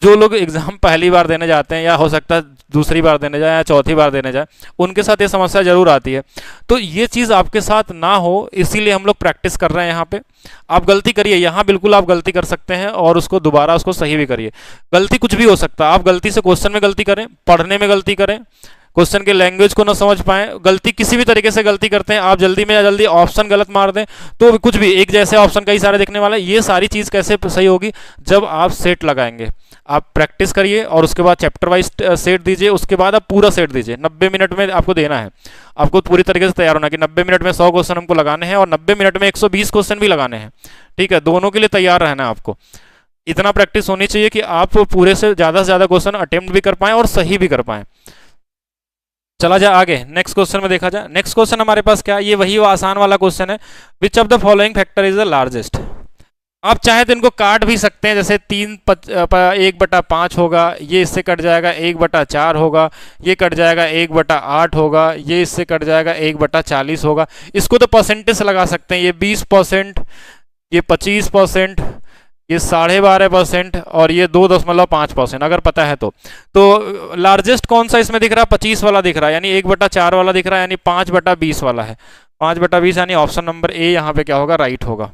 जो लोग एग्जाम पहली बार देने जाते हैं या हो सकता है दूसरी बार देने जाए या चौथी बार देने जाए, उनके साथ ये समस्या जरूर आती है। तो ये चीज़ आपके साथ ना हो इसीलिए हम लोग प्रैक्टिस कर रहे हैं यहाँ पे। आप गलती करिए, यहाँ बिल्कुल आप गलती कर सकते हैं और उसको दोबारा उसको सही भी करिए। गलती कुछ भी हो सकता है, आप गलती से क्वेश्चन में गलती करें, पढ़ने में गलती करें, क्वेश्चन के लैंग्वेज को ना समझ पाए, गलती किसी भी तरीके से गलती करते हैं आप, जल्दी में जल्दी ऑप्शन गलत मार दें, तो कुछ भी एक जैसे ऑप्शन कई सारे दिखने वाला है। ये सारी चीज़ कैसे सही होगी? जब आप सेट लगाएंगे। आप प्रैक्टिस करिए और उसके बाद चैप्टर वाइज सेट दीजिए, उसके बाद आप पूरा सेट दीजिए। 90 मिनट में आपको देना है, आपको पूरी तरीके से तैयार होना है कि 90 मिनट में 100 क्वेश्चन हमको लगाने हैं और 90 मिनट में 120 क्वेश्चन भी लगाने हैं। ठीक है, दोनों के लिए तैयार रहना है आपको। इतना प्रैक्टिस होनी चाहिए कि आप पूरे से ज़्यादा क्वेश्चन अटेम्प्ट भी कर पाएं और सही भी कर पाएं। चला जाए आगे, नेक्स्ट क्वेश्चन में देखा जाए। नेक्स्ट क्वेश्चन हमारे पास क्या है? ये वही आसान वाला क्वेश्चन है। Which of the following factor is the largest? आप चाहे तो इनको काट भी सकते हैं, जैसे 1/5 होगा, ये इससे कट जाएगा 1/4 होगा, ये कट जाएगा 1/8 होगा, ये इससे कट जाएगा 1/40 होगा। इसको तो परसेंटेज से लगा सकते हैं, ये 20%, ये 25%, ये 12.5% और ये 2.5% अगर पता है तो लार्जेस्ट कौन सा इसमें दिख रहा है? 25 वाला दिख रहा है, यानी 1/4 वाला दिख रहा है, यानी 5/20 वाला है। 5/20 यानी ऑप्शन नंबर ए यहाँ पे क्या होगा? राइट होगा।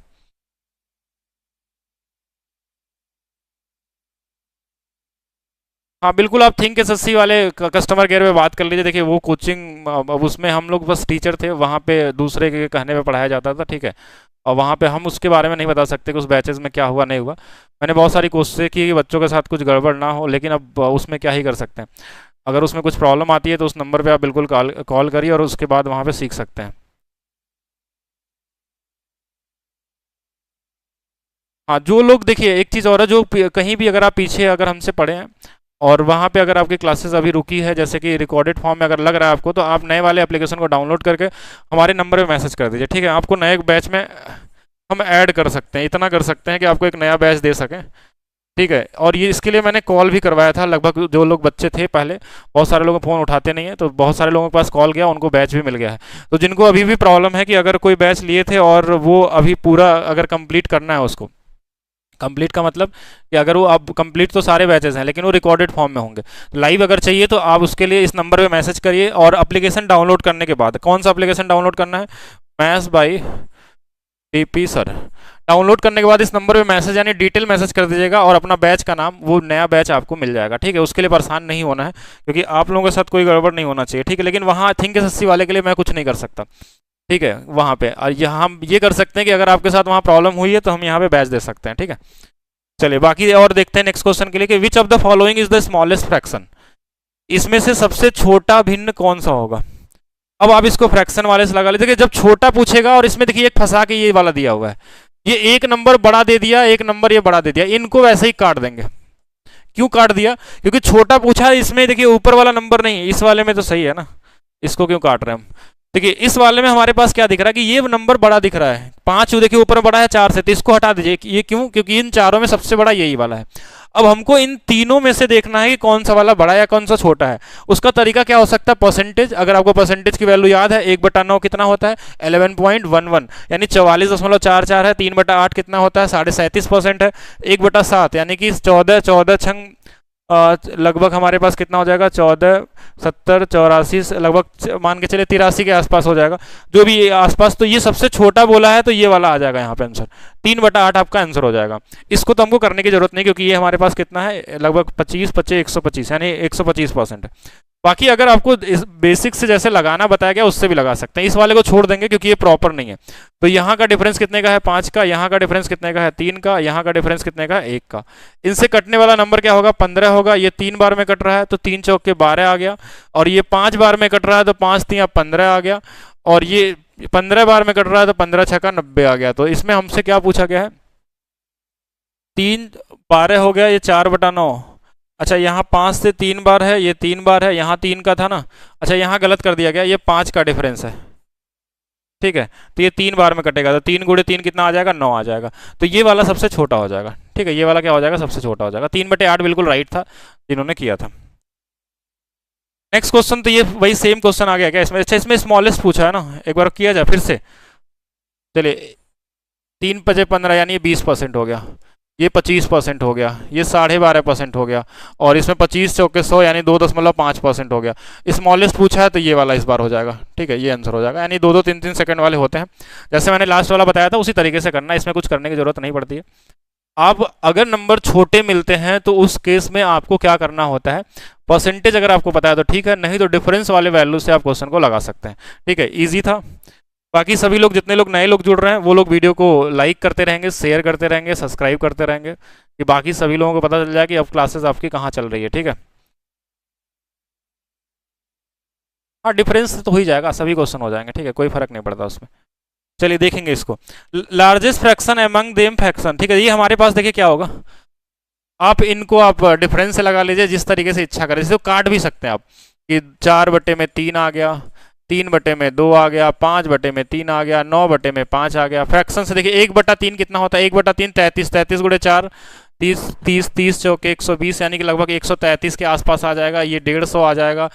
हाँ बिल्कुल, आप थिंक एसएससी वाले कस्टमर केयर में बात कर लीजिए। देखिए वो कोचिंग, अब उसमें हम लोग बस टीचर थे, वहाँ पे दूसरे के कहने पे पढ़ाया जाता था। ठीक है, और वहाँ पे हम उसके बारे में नहीं बता सकते कि उस बैचेज में क्या हुआ नहीं हुआ। मैंने बहुत सारी कोशिशें की कि बच्चों के साथ कुछ गड़बड़ ना हो, लेकिन अब उसमें क्या ही कर सकते हैं। अगर उसमें कुछ प्रॉब्लम आती है तो उस नंबर पर आप बिल्कुल कॉल करिए और उसके बाद वहाँ पर सीख सकते हैं। हाँ, जो लोग, देखिए एक चीज़ और है, जो कहीं भी अगर आप पीछे अगर हमसे पढ़े हैं और वहाँ पे अगर आपकी क्लासेस अभी रुकी है, जैसे कि रिकॉर्डेड फॉर्म में अगर लग रहा है आपको, तो आप नए वाले एप्लीकेशन को डाउनलोड करके हमारे नंबर पे मैसेज कर दीजिए। ठीक है, आपको नए बैच में हम ऐड कर सकते हैं, इतना कर सकते हैं कि आपको एक नया बैच दे सकें। ठीक है, और ये इसके लिए मैंने कॉल भी करवाया था। लगभग जो लोग बच्चे थे पहले, बहुत सारे लोग फ़ोन उठाते नहीं है, तो बहुत सारे लोगों के पास कॉल गया, उनको बैच भी मिल गया है। तो जिनको अभी भी प्रॉब्लम है कि अगर कोई बैच लिए थे और वो अभी पूरा अगर कंप्लीट करना है उसको, कंप्लीट का मतलब कि अगर वो, अब कंप्लीट तो सारे बैचेस हैं लेकिन वो रिकॉर्डेड फॉर्म में होंगे, लाइव अगर चाहिए तो आप उसके लिए इस नंबर पे मैसेज करिए। और एप्लीकेशन डाउनलोड करने के बाद, कौन सा एप्लीकेशन डाउनलोड करना है? Maths by TP sir. Download करने के बाद इस नंबर पे मैसेज यानी डिटेल मैसेज कर दीजिएगा और अपना बैच का नाम, वो नया बैच आपको मिल जाएगा। ठीक है, उसके लिए परेशान नहीं होना है क्योंकि आप लोगों के साथ कोई गड़बड़ नहीं होना चाहिए। ठीक है, लेकिन वहाँ थिंक एसएससी वाले के लिए मैं कुछ नहीं कर सकता। ठीक है, वहाँ पे, और यहाँ हम ये कर सकते हैं कि अगर आपके साथ वहाँ प्रॉब्लम हुई है तो हम यहाँ पे बैच दे सकते हैं। ठीक है, चलिए बाकी और देखते हैं नेक्स्ट क्वेश्चन के लिए कि विच of the following is the smallest fraction? इसमें से सबसे छोटा भिन्न कौन सा होगा। अब आप इसको फ्रैक्शन वाले से लगा लीजिए कि जब छोटा पूछेगा, और इसमें देखिए एक फंसा के ये वाला दिया हुआ है, ये एक नंबर बड़ा दे दिया, एक नंबर ये बड़ा दे दिया, इनको वैसे ही काट देंगे। क्यों काट दिया, क्योंकि छोटा पूछा है, इसमें देखिए ऊपर वाला नंबर नहीं है, इस वाले में तो सही है ना, इसको क्यों काट रहे हैं हम। देखिए इस वाले में हमारे पास क्या दिख रहा है कि ये नंबर बड़ा दिख रहा है, 5 देखिए ऊपर बड़ा है 4 से, तो इसको हटा दीजिए। ये क्यों, क्योंकि इन चारों में सबसे बड़ा यही वाला है। अब हमको इन तीनों में से देखना है कि कौन सा वाला बड़ा है या कौन सा छोटा है। उसका तरीका क्या हो सकता है, परसेंटेज। अगर आपको परसेंटेज की वैल्यू याद है, 1/9 कितना होता है, 11.11, यानी 44.44 है। 3/8 कितना होता है, 37.5% है। 1/7 यानी कि 14 छंग लगभग हमारे पास कितना हो जाएगा, 14, 70, 84, लगभग मान के चले 83 के आसपास हो जाएगा, जो भी आसपास। तो ये सबसे छोटा बोला है, तो ये वाला आ जाएगा यहाँ पे आंसर, 3/8 आपका आंसर हो जाएगा। इसको तो हमको करने की जरूरत नहीं, क्योंकि ये हमारे पास कितना है, लगभग 25, 25, 125, यानी 125% है। बाकी अगर आपको इस बेसिक से जैसे लगाना बताया गया, उससे भी लगा सकते हैं। इस वाले को छोड़ देंगे क्योंकि ये प्रॉपर नहीं है। तो यहाँ का डिफरेंस कितने का है, 5 का। यहाँ का डिफरेंस कितने का है, 3 का। यहाँ का डिफरेंस कितने का है, 1 का। इनसे कटने वाला नंबर क्या होगा, 15 होगा। ये 3 बार में कट रहा है, तो 3 चौके 12 आ गया। और ये 5 बार में कट रहा है, तो 5 3 15 आ गया। और ये 15 बार में कट रहा है, तो 15 छक्का 90 आ गया। तो इसमें हमसे क्या पूछा गया है, 3 12 हो गया, ये 4/9। अच्छा यहाँ 5 से 3 बार है, ये 3 बार है, यहाँ 3 का था ना। अच्छा यहाँ गलत कर दिया गया, ये 5 का डिफरेंस है, ठीक है। तो ये 3 बार में कटेगा, तो 3 × 3 कितना आ जाएगा, 9 आ जाएगा। तो ये वाला सबसे छोटा हो जाएगा, ठीक है। ये वाला क्या हो जाएगा, सबसे छोटा हो जाएगा। 3/8 बिल्कुल राइट था जिन्होंने किया था। नेक्स्ट क्वेश्चन, तो ये वही सेम क्वेश्चन आ गया क्या इसमें। अच्छा इसमें स्मॉलेस्ट पूछा है ना, एक बार किया जाए फिर से। चलिए 3 × 5 15, यानी ये 20% हो गया। ये 25% हो गया, ये 12.5% हो गया। और इसमें 25 चौके 100, यानी 2.5% हो गया। स्मॉलेस्ट पूछा है, तो ये वाला इस बार हो जाएगा, ठीक है। ये आंसर हो जाएगा, यानी 2-2 3-3 सेकंड वाले होते हैं। जैसे मैंने लास्ट वाला बताया था, उसी तरीके से करना है, इसमें कुछ करने की जरूरत नहीं पड़ती है। आप अगर नंबर छोटे मिलते हैं, तो उस केस में आपको क्या करना होता है, परसेंटेज अगर आपको पता है तो ठीक है, नहीं तो डिफरेंस वाले वैल्यू से आप क्वेश्चन को लगा सकते हैं, ठीक है। ईजी था। बाकी सभी लोग, जितने लोग नए लोग जुड़ रहे हैं, वो लोग वीडियो को लाइक करते रहेंगे, शेयर करते रहेंगे, सब्सक्राइब करते रहेंगे, कि बाकी सभी लोगों को पता चल जाए कि अब क्लासेस आपकी कहाँ चल रही है, ठीक है। हाँ डिफरेंस तो हो ही जाएगा, सभी क्वेश्चन हो जाएंगे, ठीक है, कोई फर्क नहीं पड़ता उसमें। चलिए देखेंगे इसको, largest fraction among them fraction, ठीक है। ये हमारे पास देखिए क्या होगा, आप इनको आप डिफरेंस से लगा लीजिए, जिस तरीके से इच्छा करें। जैसे काट भी सकते हैं आप, कि 4/3 आ गया, 3/2 आ गया, 5/3 आ गया, 9/5 आ गया। फ्रैक्शन से देखिए 1/3 कितना होता है, 1/3 33, 33 × 4 30, 30, 30 चौके 120, यानी कि लगभग 133 के आसपास आ जाएगा। ये 150 आ जाएगा।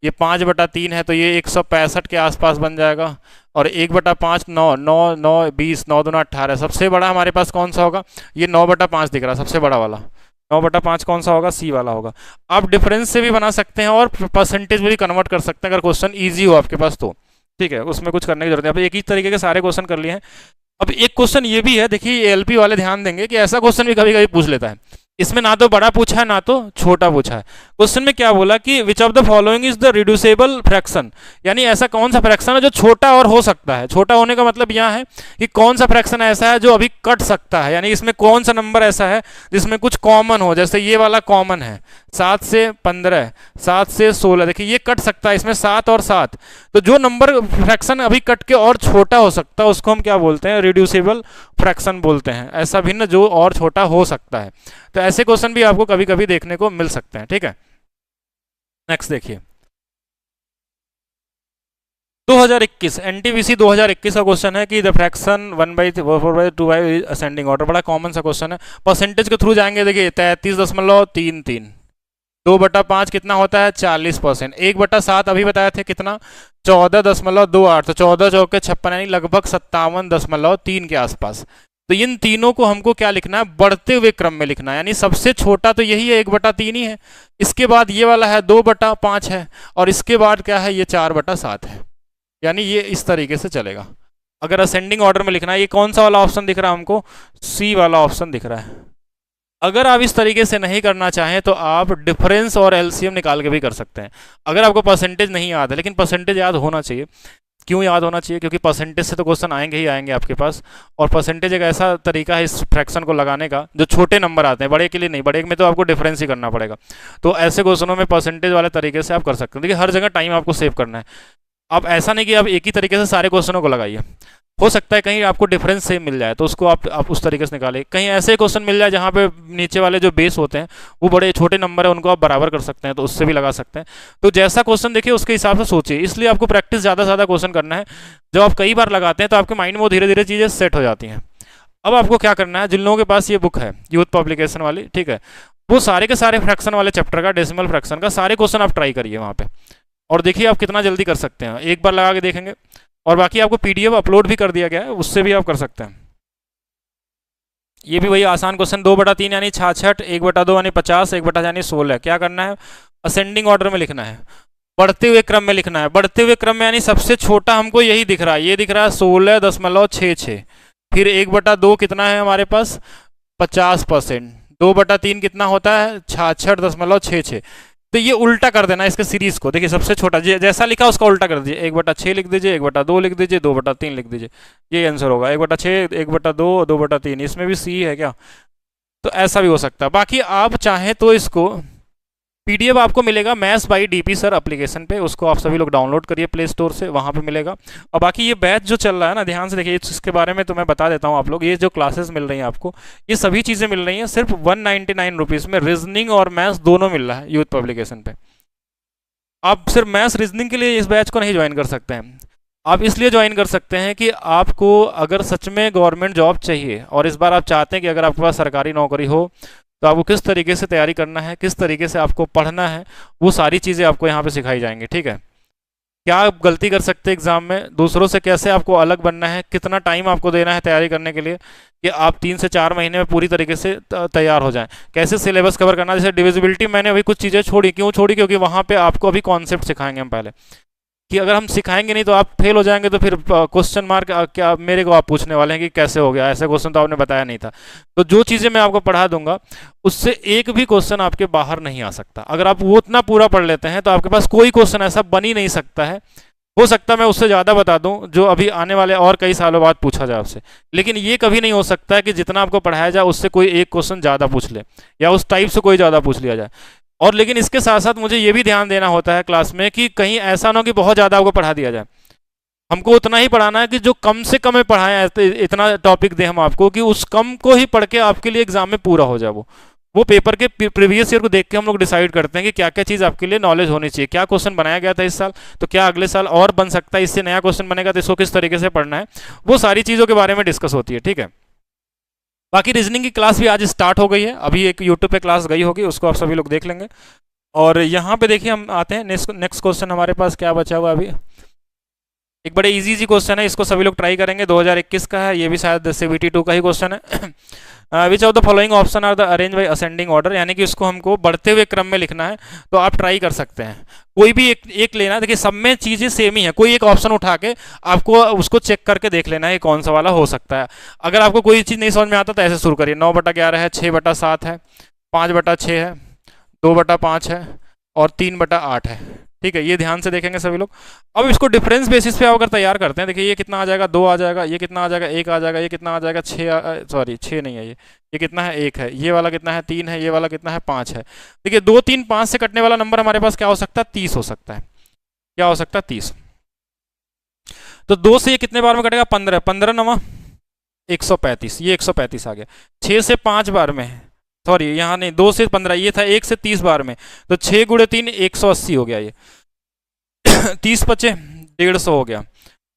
ये 5/3 है, तो ये 165 के आसपास बन जाएगा। और 1/5 9, 9, 9, 20, 9 दूना 18। सबसे बड़ा हमारे पास कौन सा होगा, ये 9/5 दिख रहा है, सबसे बड़ा वाला। 9/5 कौन सा होगा, सी वाला होगा। आप डिफरेंस से भी बना सकते हैं और परसेंटेज में भी कन्वर्ट कर सकते हैं, अगर क्वेश्चन ईजी हो आपके पास तो, ठीक है। उसमें कुछ करने की जरूरत है। अब एक ही तरीके के सारे क्वेश्चन कर लिए हैं। अब एक क्वेश्चन ये भी है, देखिए एलपी वाले ध्यान देंगे कि ऐसा क्वेश्चन भी कभी कभी पूछ लेता है। इसमें ना तो बड़ा पूछा है, ना तो छोटा पूछा है। क्वेश्चन में क्या बोला कि विच of the following is the reducible fraction, यानी ऐसा कौन सा फ्रैक्शन है जो छोटा और हो सकता है। छोटा होने का मतलब यह है कि कौन सा फ्रैक्शन ऐसा है जो अभी कट सकता है, यानी इसमें कौन सा नंबर ऐसा है जिसमें कुछ कॉमन हो। जैसे ये वाला कॉमन है, 7 से 15, 7 से 16, देखिए ये कट सकता है, इसमें 7 और 7। तो जो नंबर फ्रैक्शन अभी कट के और छोटा हो सकता है, उसको हम क्या बोलते हैं, रिड्यूसेबल फ्रैक्शन बोलते हैं। ऐसा भिन्न जो और छोटा हो सकता है। तो ऐसे क्वेश्चन भी आपको कभी कभी देखने को मिल सकते हैं, ठीक है। नेक्स्ट देखिए 2021 एनटीपीसी 2021 का क्वेश्चन है कि द फ्रैक्शन 1/4/2 असेंडिंग ऑर्डर। बड़ा कॉमन सा क्वेश्चन है। परसेंटेज के थ्रू जाएंगे, देखिए 33.33, 2/5 कितना होता है, 40%। 1/7 अभी बताए थे कितना, 14.28, तो 14 चौके 56, यानी लगभग 57.3 के आसपास। तो इन तीनों को हमको क्या लिखना है, बढ़ते हुए क्रम में लिखना है। यानी सबसे छोटा तो यही है, 1/3 ही है। इसके बाद ये वाला है 2/5 है, और इसके बाद क्या है, ये 4/7 है। यानी ये इस तरीके से चलेगा। अगर असेंडिंग ऑर्डर में लिखना है, ये कौन सा वाला ऑप्शन दिख रहा है हमको, सी वाला ऑप्शन दिख रहा है। अगर आप इस तरीके से नहीं करना चाहें तो आप डिफरेंस और एलसीएम निकाल के भी कर सकते हैं। अगर आपको परसेंटेज नहीं याद है, लेकिन परसेंटेज याद होना चाहिए, क्यों याद होना चाहिए? क्योंकि परसेंटेज से तो क्वेश्चन आएंगे ही आएंगे आपके पास, और परसेंटेज एक ऐसा तरीका है इस फ्रैक्शन को लगाने का जो छोटे नंबर आते हैं, बड़े के लिए नहीं, बड़े में तो आपको डिफरेंस ही करना पड़ेगा। तो ऐसे क्वेश्चनों में परसेंटेज वाले तरीके से आप कर सकते हैं। देखिए हर जगह टाइम आपको सेव करना है। अब ऐसा नहीं कि आप एक ही तरीके से सारे क्वेश्चनों को लगाइए, हो सकता है कहीं आपको डिफरेंस सेम मिल जाए तो उसको आप उस तरीके से निकालें। कहीं ऐसे क्वेश्चन मिल जाए जहाँ पे नीचे वाले जो बेस होते हैं वो बड़े छोटे नंबर है, उनको आप बराबर कर सकते हैं, तो उससे भी लगा सकते हैं। तो जैसा क्वेश्चन देखिए उसके हिसाब से सोचिए, इसलिए आपको प्रैक्टिस ज़्यादा से ज़्यादा क्वेश्चन करना है। जब आप कई बार लगाते हैं तो आपके माइंड में वो धीरे धीरे चीज़ें सेट हो जाती हैं। अब आपको क्या करना है, जिन लोगों के पास ये बुक है यूथ पब्लिकेशन वाली, ठीक है, वो सारे के सारे फ्रैक्शन वाले चैप्टर का, डेसिमल फ्रैक्शन का सारे क्वेश्चन आप ट्राई करिए वहाँ पे, और देखिए आप कितना जल्दी कर सकते हैं। एक बार लगा के देखेंगे। और बाकी आपको पीडीएफ अपलोड भी कर दिया गया है, उससे भी आप कर सकते हैं। ये भी वही आसान क्वेश्चन, 2/3 यानी 66, 1/2 यानी 50, 1/, यानी 16। क्या करना है, असेंडिंग ऑर्डर में लिखना है, बढ़ते हुए क्रम में लिखना है। बढ़ते हुए क्रम में यानी सबसे छोटा हमको यही दिख रहा है, ये दिख रहा है 16.66। फिर 1/2 कितना है हमारे पास, 50%। 2/3 कितना होता है, 66.66। तो ये उल्टा कर देना इसके सीरीज को। देखिए सबसे छोटा जैसा लिखा उसका उल्टा कर दीजिए, 1/6 लिख दीजिए, 1/2 लिख दीजिए, 2/3 लिख दीजिए, ये आंसर होगा। 1/6, 1/2, 2/3। इसमें भी सी है क्या, तो ऐसा भी हो सकता है। बाकी आप चाहें तो इसको पीडीएफ आपको मिलेगा maths by DP sir application पे, उसको आप सभी लोग डाउनलोड करिए प्ले स्टोर से, वहाँ पे मिलेगा। और बाकी ये बैच जो चल रहा है ना, ध्यान से देखिए, इसके बारे में तो मैं बता देता हूँ आप लोग। ये जो क्लासेस मिल रही हैं आपको, ये सभी चीज़ें मिल रही हैं सिर्फ 199 रुपीज़ में। रीजनिंग और मैथ्स दोनों मिल रहा है यूथ पब्लिकेशन पे। आप सिर्फ मैथ्स रीजनिंग के लिए इस बैच को नहीं ज्वाइन कर सकते हैं, आप इसलिए ज्वाइन कर सकते हैं कि आपको अगर सच में गवर्नमेंट जॉब चाहिए और इस बार आप चाहते हैं कि अगर आपके पास सरकारी नौकरी हो, तो आपको किस तरीके से तैयारी करना है, किस तरीके से आपको पढ़ना है, वो सारी चीज़ें आपको यहाँ पे सिखाई जाएंगी। ठीक है, क्या आप गलती कर सकते हैं एग्जाम में, दूसरों से कैसे आपको अलग बनना है, कितना टाइम आपको देना है तैयारी करने के लिए कि आप 3 से 4 महीने में पूरी तरीके से तैयार हो जाएं, कैसे सिलेबस कवर करना। जैसे डिविजिबिलिटी मैंने अभी कुछ चीज़ें छोड़ी, क्यों छोड़ी, क्योंकि वहाँ पे आपको अभी कॉन्सेप्ट सिखाएंगे हम पहले, कि अगर हम सिखाएंगे नहीं तो आप फेल हो जाएंगे, तो फिर क्वेश्चन मार्क क्या मेरे को आप पूछने वाले हैं कि कैसे हो गया, ऐसा क्वेश्चन तो आपने बताया नहीं था। तो जो चीज़ें मैं आपको पढ़ा दूंगा उससे एक भी क्वेश्चन आपके बाहर नहीं आ सकता। अगर आप वो उतना पूरा पढ़ लेते हैं तो आपके पास कोई क्वेश्चन ऐसा बन ही नहीं सकता है। हो सकता है मैं उससे ज़्यादा बता दूं जो अभी आने वाले और कई सालों बाद पूछा जाए आपसे, लेकिन ये कभी नहीं हो सकता है कि जितना आपको पढ़ाया जाए उससे कोई एक क्वेश्चन ज़्यादा पूछ ले या उस टाइप से कोई ज़्यादा पूछ लिया जाए। और लेकिन इसके साथ साथ मुझे ये भी ध्यान देना होता है क्लास में कि कहीं ऐसा ना हो कि बहुत ज़्यादा आपको पढ़ा दिया जाए। हमको उतना ही पढ़ाना है कि जो कम से कम में पढ़ाएं, इतना टॉपिक दें हम आपको कि उस कम को ही पढ़ के आपके लिए एग्जाम में पूरा हो जाए। वो पेपर के प्रीवियस ईयर को देख के हम लोग डिसाइड करते हैं कि क्या क्या चीज़ आपके लिए नॉलेज होनी चाहिए, क्या क्वेश्चन बनाया गया था इस साल, तो क्या अगले साल और बन सकता है, इससे नया क्वेश्चन बनेगा तो इसको किस तरीके से पढ़ना है, वो सारी चीज़ों के बारे में डिस्कस होती है। ठीक है, बाकी रीजनिंग की क्लास भी आज स्टार्ट हो गई है, अभी एक यूट्यूब पे क्लास गई होगी, उसको आप सभी लोग देख लेंगे। और यहाँ पे देखिए हम आते हैं नेक्स्ट क्वेश्चन हमारे पास क्या बचा हुआ अभी। एक बड़े इजी क्वेश्चन है, इसको सभी लोग ट्राई करेंगे, 2021 का है, ये भी शायद CBT 2 का ही क्वेश्चन है। Which of the following option are the arrange by ascending order, यानी कि इसको हमको बढ़ते हुए क्रम में लिखना है। तो आप ट्राई कर सकते हैं, कोई भी एक लेना। देखिए सब में चीज़ें सेम ही है, कोई एक ऑप्शन उठा के आपको उसको चेक करके देख लेना है कौन सा वाला हो सकता है। अगर आपको कोई चीज़ नहीं समझ में आता तो ऐसे शुरू करिए, 9/11 है, 6/7 है, 5/6 है, 2/5 है और 3/8 है। ठीक है, ये ध्यान से देखेंगे सभी लोग। अब इसको डिफरेंस बेसिस पे अगर तैयार करते हैं, देखिए ये कितना आ जाएगा, 2 आ जाएगा, ये कितना आ जाएगा, 1 आ जाएगा, ये कितना आ जाएगा, 6, सॉरी 6 नहीं है, ये कितना है, 1 है, ये वाला कितना है, 3 है, ये वाला कितना है, 5 है। देखिए 2, 3, 5 से कटने वाला नंबर हमारे पास क्या हो सकता है, 30 हो सकता है। क्या हो सकता है, 30। तो 2 से ये कितने बार में कटेगा, 15, 15 9 135, ये 135 आ गया। 6 से 5 बार में, सॉरी यहाँ नहीं, 2 से 15, ये था 1 से 30 बार में, तो 6 × 3 180 हो गया, ये 30 बचे 150 हो गया।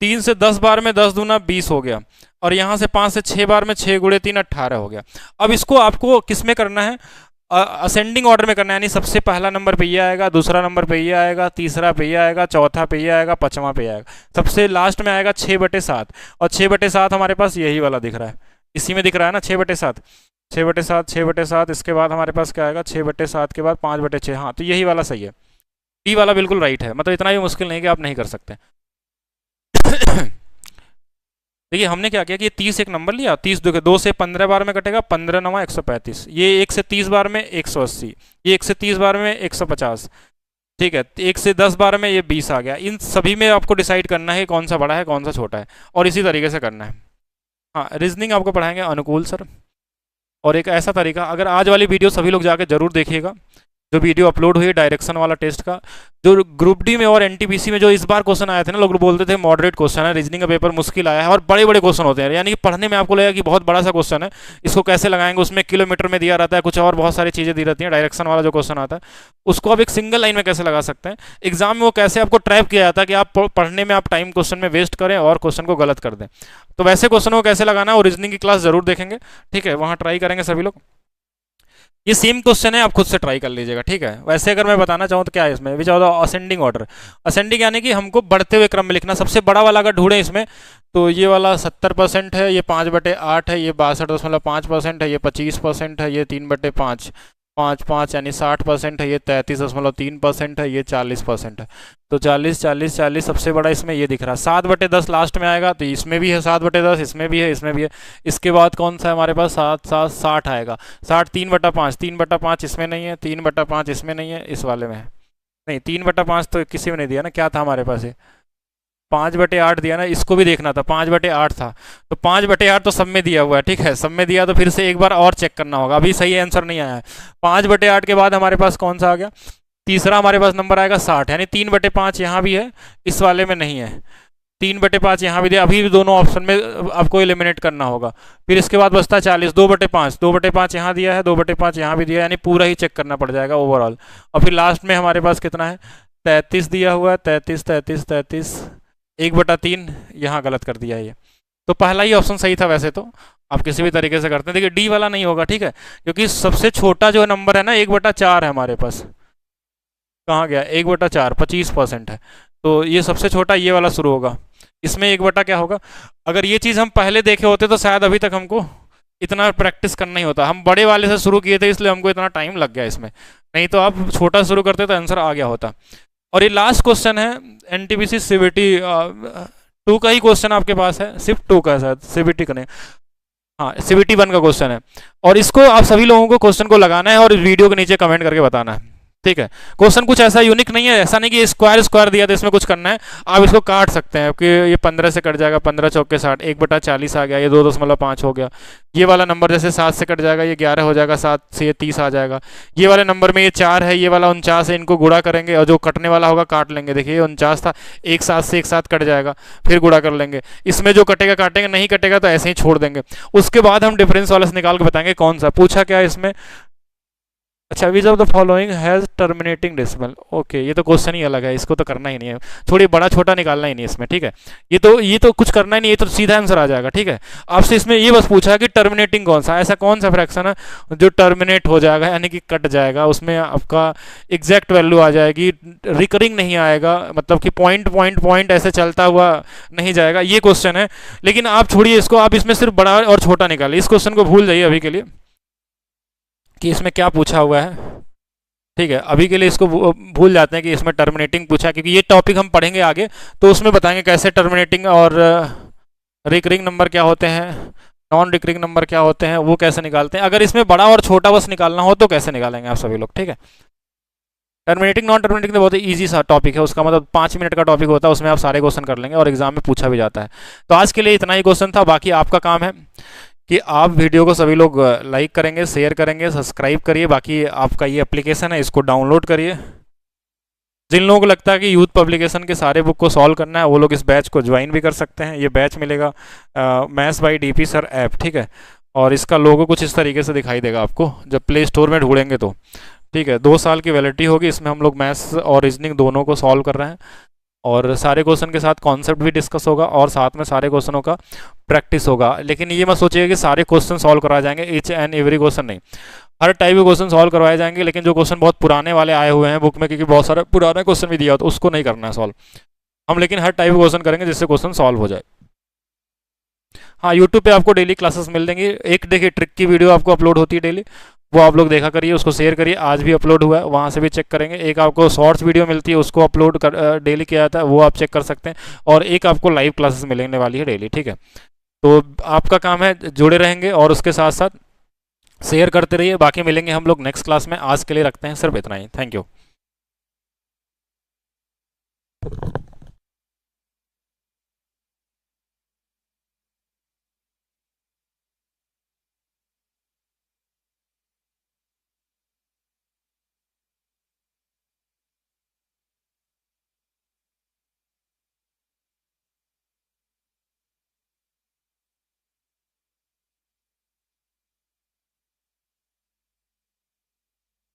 3 से 10 बार में 10 दूना 20 हो गया, और यहाँ से 5 से 6 बार में 6 × 3 18 हो गया। अब इसको आपको किस में करना है, असेंडिंग ऑर्डर में करना है, यानी सबसे पहला नंबर पे ये आएगा, दूसरा नंबर पे ये आएगा, तीसरा पे ये आएगा, चौथा पे ये आएगा, पांचवा पे ये आएगा, सबसे लास्ट में आएगा 6/7। और 6/7 हमारे पास यही वाला दिख रहा है, इसी में दिख रहा है ना, 6/7, 6/7, 6/7। इसके बाद हमारे पास क्या आएगा, 6/7 के बाद 5/6। हाँ, तो यही वाला सही है, डी वाला बिल्कुल राइट है। मतलब इतना भी मुश्किल नहीं कि आप नहीं कर सकते। देखिए हमने क्या किया कि 30 एक नंबर लिया, 30 2 से 15 बार में कटेगा, 15 9 135। ये 1 से 30 बार में 180, ये 1 से 30 बार में 150, ठीक है, 1 से 10 12 में ये 20 आ गया। इन सभी में आपको डिसाइड करना है कौन सा बड़ा है कौन सा छोटा है, और इसी तरीके से करना है। हाँ, रीजनिंग आपको पढ़ाएंगे अनुकूल सर। और एक ऐसा तरीका, अगर आज वाली वीडियो सभी लोग जाके जरूर देखिएगा, जो वीडियो अपलोड हुई है डायरेक्शन वाला टेस्ट का, जो ग्रुप डी में और एनटीपीसी में जो इस बार क्वेश्चन आए थे ना, लोग बोलते थे मॉडरेट क्वेश्चन है, रीजनिंग का पेपर मुश्किल आया है, और बड़े बड़े क्वेश्चन होते हैं, यानी कि पढ़ने में आपको लगेगा कि बहुत बड़ा सा क्वेश्चन है, इसको कैसे लगाएंगे, उसमें किलोमीटर में दिया रहता है, कुछ और बहुत सारी चीज़ें दी रहती हैं। डायरेक्शन वाला जो क्वेश्चन आता है उसको आप एक सिंगल लाइन में कैसे लगा सकते हैं, एग्जाम में वो कैसे आपको ट्रैप किया जाता है कि आप पढ़ने में आप टाइम क्वेश्चन में वेस्ट करें और क्वेश्चन को गलत कर दें। तो वैसे क्वेश्चन को कैसे लगाना है वो रीजनिंग की क्लास जरूर देखेंगे, ठीक है, वहाँ ट्राई करेंगे सभी लोग। ये सेम क्वेश्चन है, आप खुद से ट्राई कर लीजिएगा, ठीक है। वैसे अगर मैं बताना चाहूँ तो क्या है इसमें, which are the ascending order. Ascending यानी कि हमको बढ़ते हुए क्रम में लिखना, सबसे बड़ा वाला अगर ढूंढें इसमें तो ये वाला 70% है, ये 5/8 है, ये 62.5% है, ये 25% है, ये 3/5 5 यानी 60% है, ये 33.3% है, ये 40% है। तो 40 40 40 सबसे बड़ा इसमें ये दिख रहा है। 7/10 लास्ट में आएगा, तो इसमें भी है 7/10, इसमें भी है, इसमें भी है। इसके बाद कौन सा है हमारे पास, 7 7 60 आएगा। 60 3/5, 3/5 इसमें नहीं है, 3/5 इसमें नहीं है, इस वाले में है नहीं। 3/5 तो किसी में नहीं दिया ना, क्या था हमारे पास, ये 5/8 दिया ना, इसको भी देखना था, 5/8 था। तो 5/8 तो सब में दिया हुआ है, ठीक है, सब में दिया, तो फिर से एक बार और चेक करना होगा, अभी सही आंसर नहीं आया है। 5/8 के बाद हमारे पास कौन सा आ गया, तीसरा हमारे पास नंबर आएगा 60, यानी 3/5 यहाँ भी है, इस वाले में नहीं है। 3/5 यहाँ भी दिया, अभी भी दोनों ऑप्शन में आपको एलिमिनेट करना होगा। फिर इसके बाद बचता है 40, 2/5, 2/5 यहाँ दिया है, 2/5 यहाँ भी दिया, यानी पूरा ही चेक करना पड़ जाएगा ओवरऑल। और फिर लास्ट में हमारे पास कितना है, 33 दिया हुआ है, 33 33 33, 1/3 यहाँ गलत कर दिया है ये। तो पहला ही ऑप्शन सही था, वैसे तो आप किसी भी तरीके से करते हैं। देखिए डी वाला नहीं होगा, ठीक है, क्योंकि सबसे छोटा जो नंबर है ना 1/4 है हमारे पास, कहाँ गया 1/4, 25% है। तो ये सबसे छोटा ये वाला शुरू होगा, इसमें 1 क्या होगा। अगर ये चीज़ हम पहले देखे होते तो शायद अभी तक हमको इतना प्रैक्टिस करना ही होता, हम बड़े वाले से शुरू किए थे इसलिए हमको इतना टाइम लग गया इसमें, नहीं तो आप छोटा शुरू करते तो आंसर आ गया होता। और ये लास्ट क्वेश्चन है एनटीपीसी सीबीटी 2 का ही क्वेश्चन आपके पास है, सिर्फ 2 का है शायद, सीबीटी का नहीं, हाँ सीबीटी 1 का क्वेश्चन है। और इसको आप सभी लोगों को क्वेश्चन को लगाना है और वीडियो के नीचे कमेंट करके बताना है, ठीक है। क्वेश्चन कुछ ऐसा यूनिक नहीं है, ऐसा नहीं कि स्क्वायर स्क्वायर दिया तो इसमें कुछ करना है, आप इसको काट सकते हैं कि ये 15 से कट जाएगा, 15 चौके 60, 1/40 आ गया, ये 2.5 हो गया। ये वाला नंबर जैसे 7 से कट जाएगा, ये 11 हो जाएगा, 7 से ये 30 आ जाएगा। ये वाले नंबर में ये 4 है, ये वाला 49 है, इनको गुणा करेंगे और जो कटने वाला होगा काट लेंगे। देखिए ये 49 था, एक 7 से एक 7 कट जाएगा, फिर गुणा कर लेंगे। इसमें जो कटेगा काटेंगे, नहीं कटेगा तो ऐसे ही छोड़ देंगे। उसके बाद हम डिफरेंस वाला से निकाल के बताएंगे कौन सा पूछा क्या है इसमें। अच्छा, विच of the following has terminating decimal. Okay, ये तो क्वेश्चन ही अलग है, इसको तो करना ही नहीं है, थोड़ी बड़ा छोटा निकालना ही नहीं इसमें, ठीक है। ये तो कुछ करना ही नहीं, ये तो सीधा आंसर आ जाएगा, ठीक है। आपसे इसमें ये बस पूछा कि टर्मिनेटिंग कौन सा, ऐसा कौन सा फ्रैक्शन है जो टर्मिनेट हो जाएगा, यानी कि कट जाएगा, उसमें आपका एग्जैक्ट वैल्यू आ जाएगी, रिकरिंग नहीं आएगा, मतलब कि पॉइंट पॉइंट पॉइंट ऐसे चलता हुआ नहीं जाएगा, ये क्वेश्चन है। लेकिन आप छोड़िए इसको, आप इसमें सिर्फ बड़ा और छोटा निकालिए, इस क्वेश्चन को भूल जाइए अभी के लिए कि इसमें क्या पूछा हुआ है, ठीक है। अभी के लिए इसको भूल जाते हैं कि इसमें टर्मिनेटिंग पूछा, क्योंकि ये टॉपिक हम पढ़ेंगे आगे तो उसमें बताएंगे कैसे टर्मिनेटिंग और रिकरिंग नंबर क्या होते हैं, नॉन रिकरिंग नंबर क्या होते हैं, वो कैसे निकालते हैं। अगर इसमें बड़ा और छोटा बस निकालना हो तो कैसे निकालेंगे आप सभी लोग, ठीक है। टर्मिनेटिंग नॉन टर्मिनेटिंग तो बहुत ही ईजी सा टॉपिक है, उसका मतलब 5 मिनट का टॉपिक होता है, उसमें आप सारे क्वेश्चन कर लेंगे और एग्जाम में पूछा भी जाता है। तो आज के लिए इतना ही क्वेश्चन था, बाकी आपका काम है कि आप वीडियो को सभी लोग लाइक करेंगे, शेयर करेंगे, सब्सक्राइब करिए। बाकी आपका ये एप्लीकेशन है, इसको डाउनलोड करिए। जिन लोगों को लगता है कि यूथ पब्लिकेशन के सारे बुक को सॉल्व करना है वो लोग इस बैच को ज्वाइन भी कर सकते हैं। ये बैच मिलेगा maths by DP sir app, ठीक है। और इसका लोगो कुछ इस तरीके से दिखाई देगा आपको जब प्ले स्टोर में ढूंढेंगे तो, ठीक है। 2 साल की वैलिडिटी होगी, इसमें हम लोग मैथ्स और रीजनिंग दोनों को सॉल्व कर रहे हैं और सारे क्वेश्चन के साथ कॉन्सेप्ट भी डिस्कस होगा और साथ में सारे क्वेश्चनों का प्रैक्टिस होगा। लेकिन ये मत सोचिए कि सारे क्वेश्चन सॉल्व करवाए जाएंगे, ईच एंड एवरी क्वेश्चन नहीं, हर टाइप के क्वेश्चन सॉल्व करवाए जाएंगे। लेकिन जो क्वेश्चन बहुत पुराने वाले आए हुए हैं बुक में, क्योंकि बहुत सारे पुराने क्वेश्चन भी दिया हो तो उसको नहीं करना है सॉल्व हम, लेकिन हर टाइप के क्वेश्चन करेंगे जिससे क्वेश्चन सॉल्व हो जाए। हाँ, यूट्यूब पे आपको डेली क्लासेस मिल देंगी। एक देखिए ट्रिक की वीडियो आपको अपलोड होती है डेली, वो आप लोग देखा करिए, उसको शेयर करिए, आज भी अपलोड हुआ है, वहाँ से भी चेक करेंगे। एक आपको शॉर्ट्स वीडियो मिलती है, उसको अपलोड कर डेली किया जाता है, वो आप चेक कर सकते हैं। और एक आपको लाइव क्लासेस मिलने वाली है डेली, ठीक है। तो आपका काम है जुड़े रहेंगे और उसके साथ साथ शेयर करते रहिए। बाकी मिलेंगे हम लोग नेक्स्ट क्लास में, आज के लिए रखते हैं सिर्फ इतना ही। Thank you.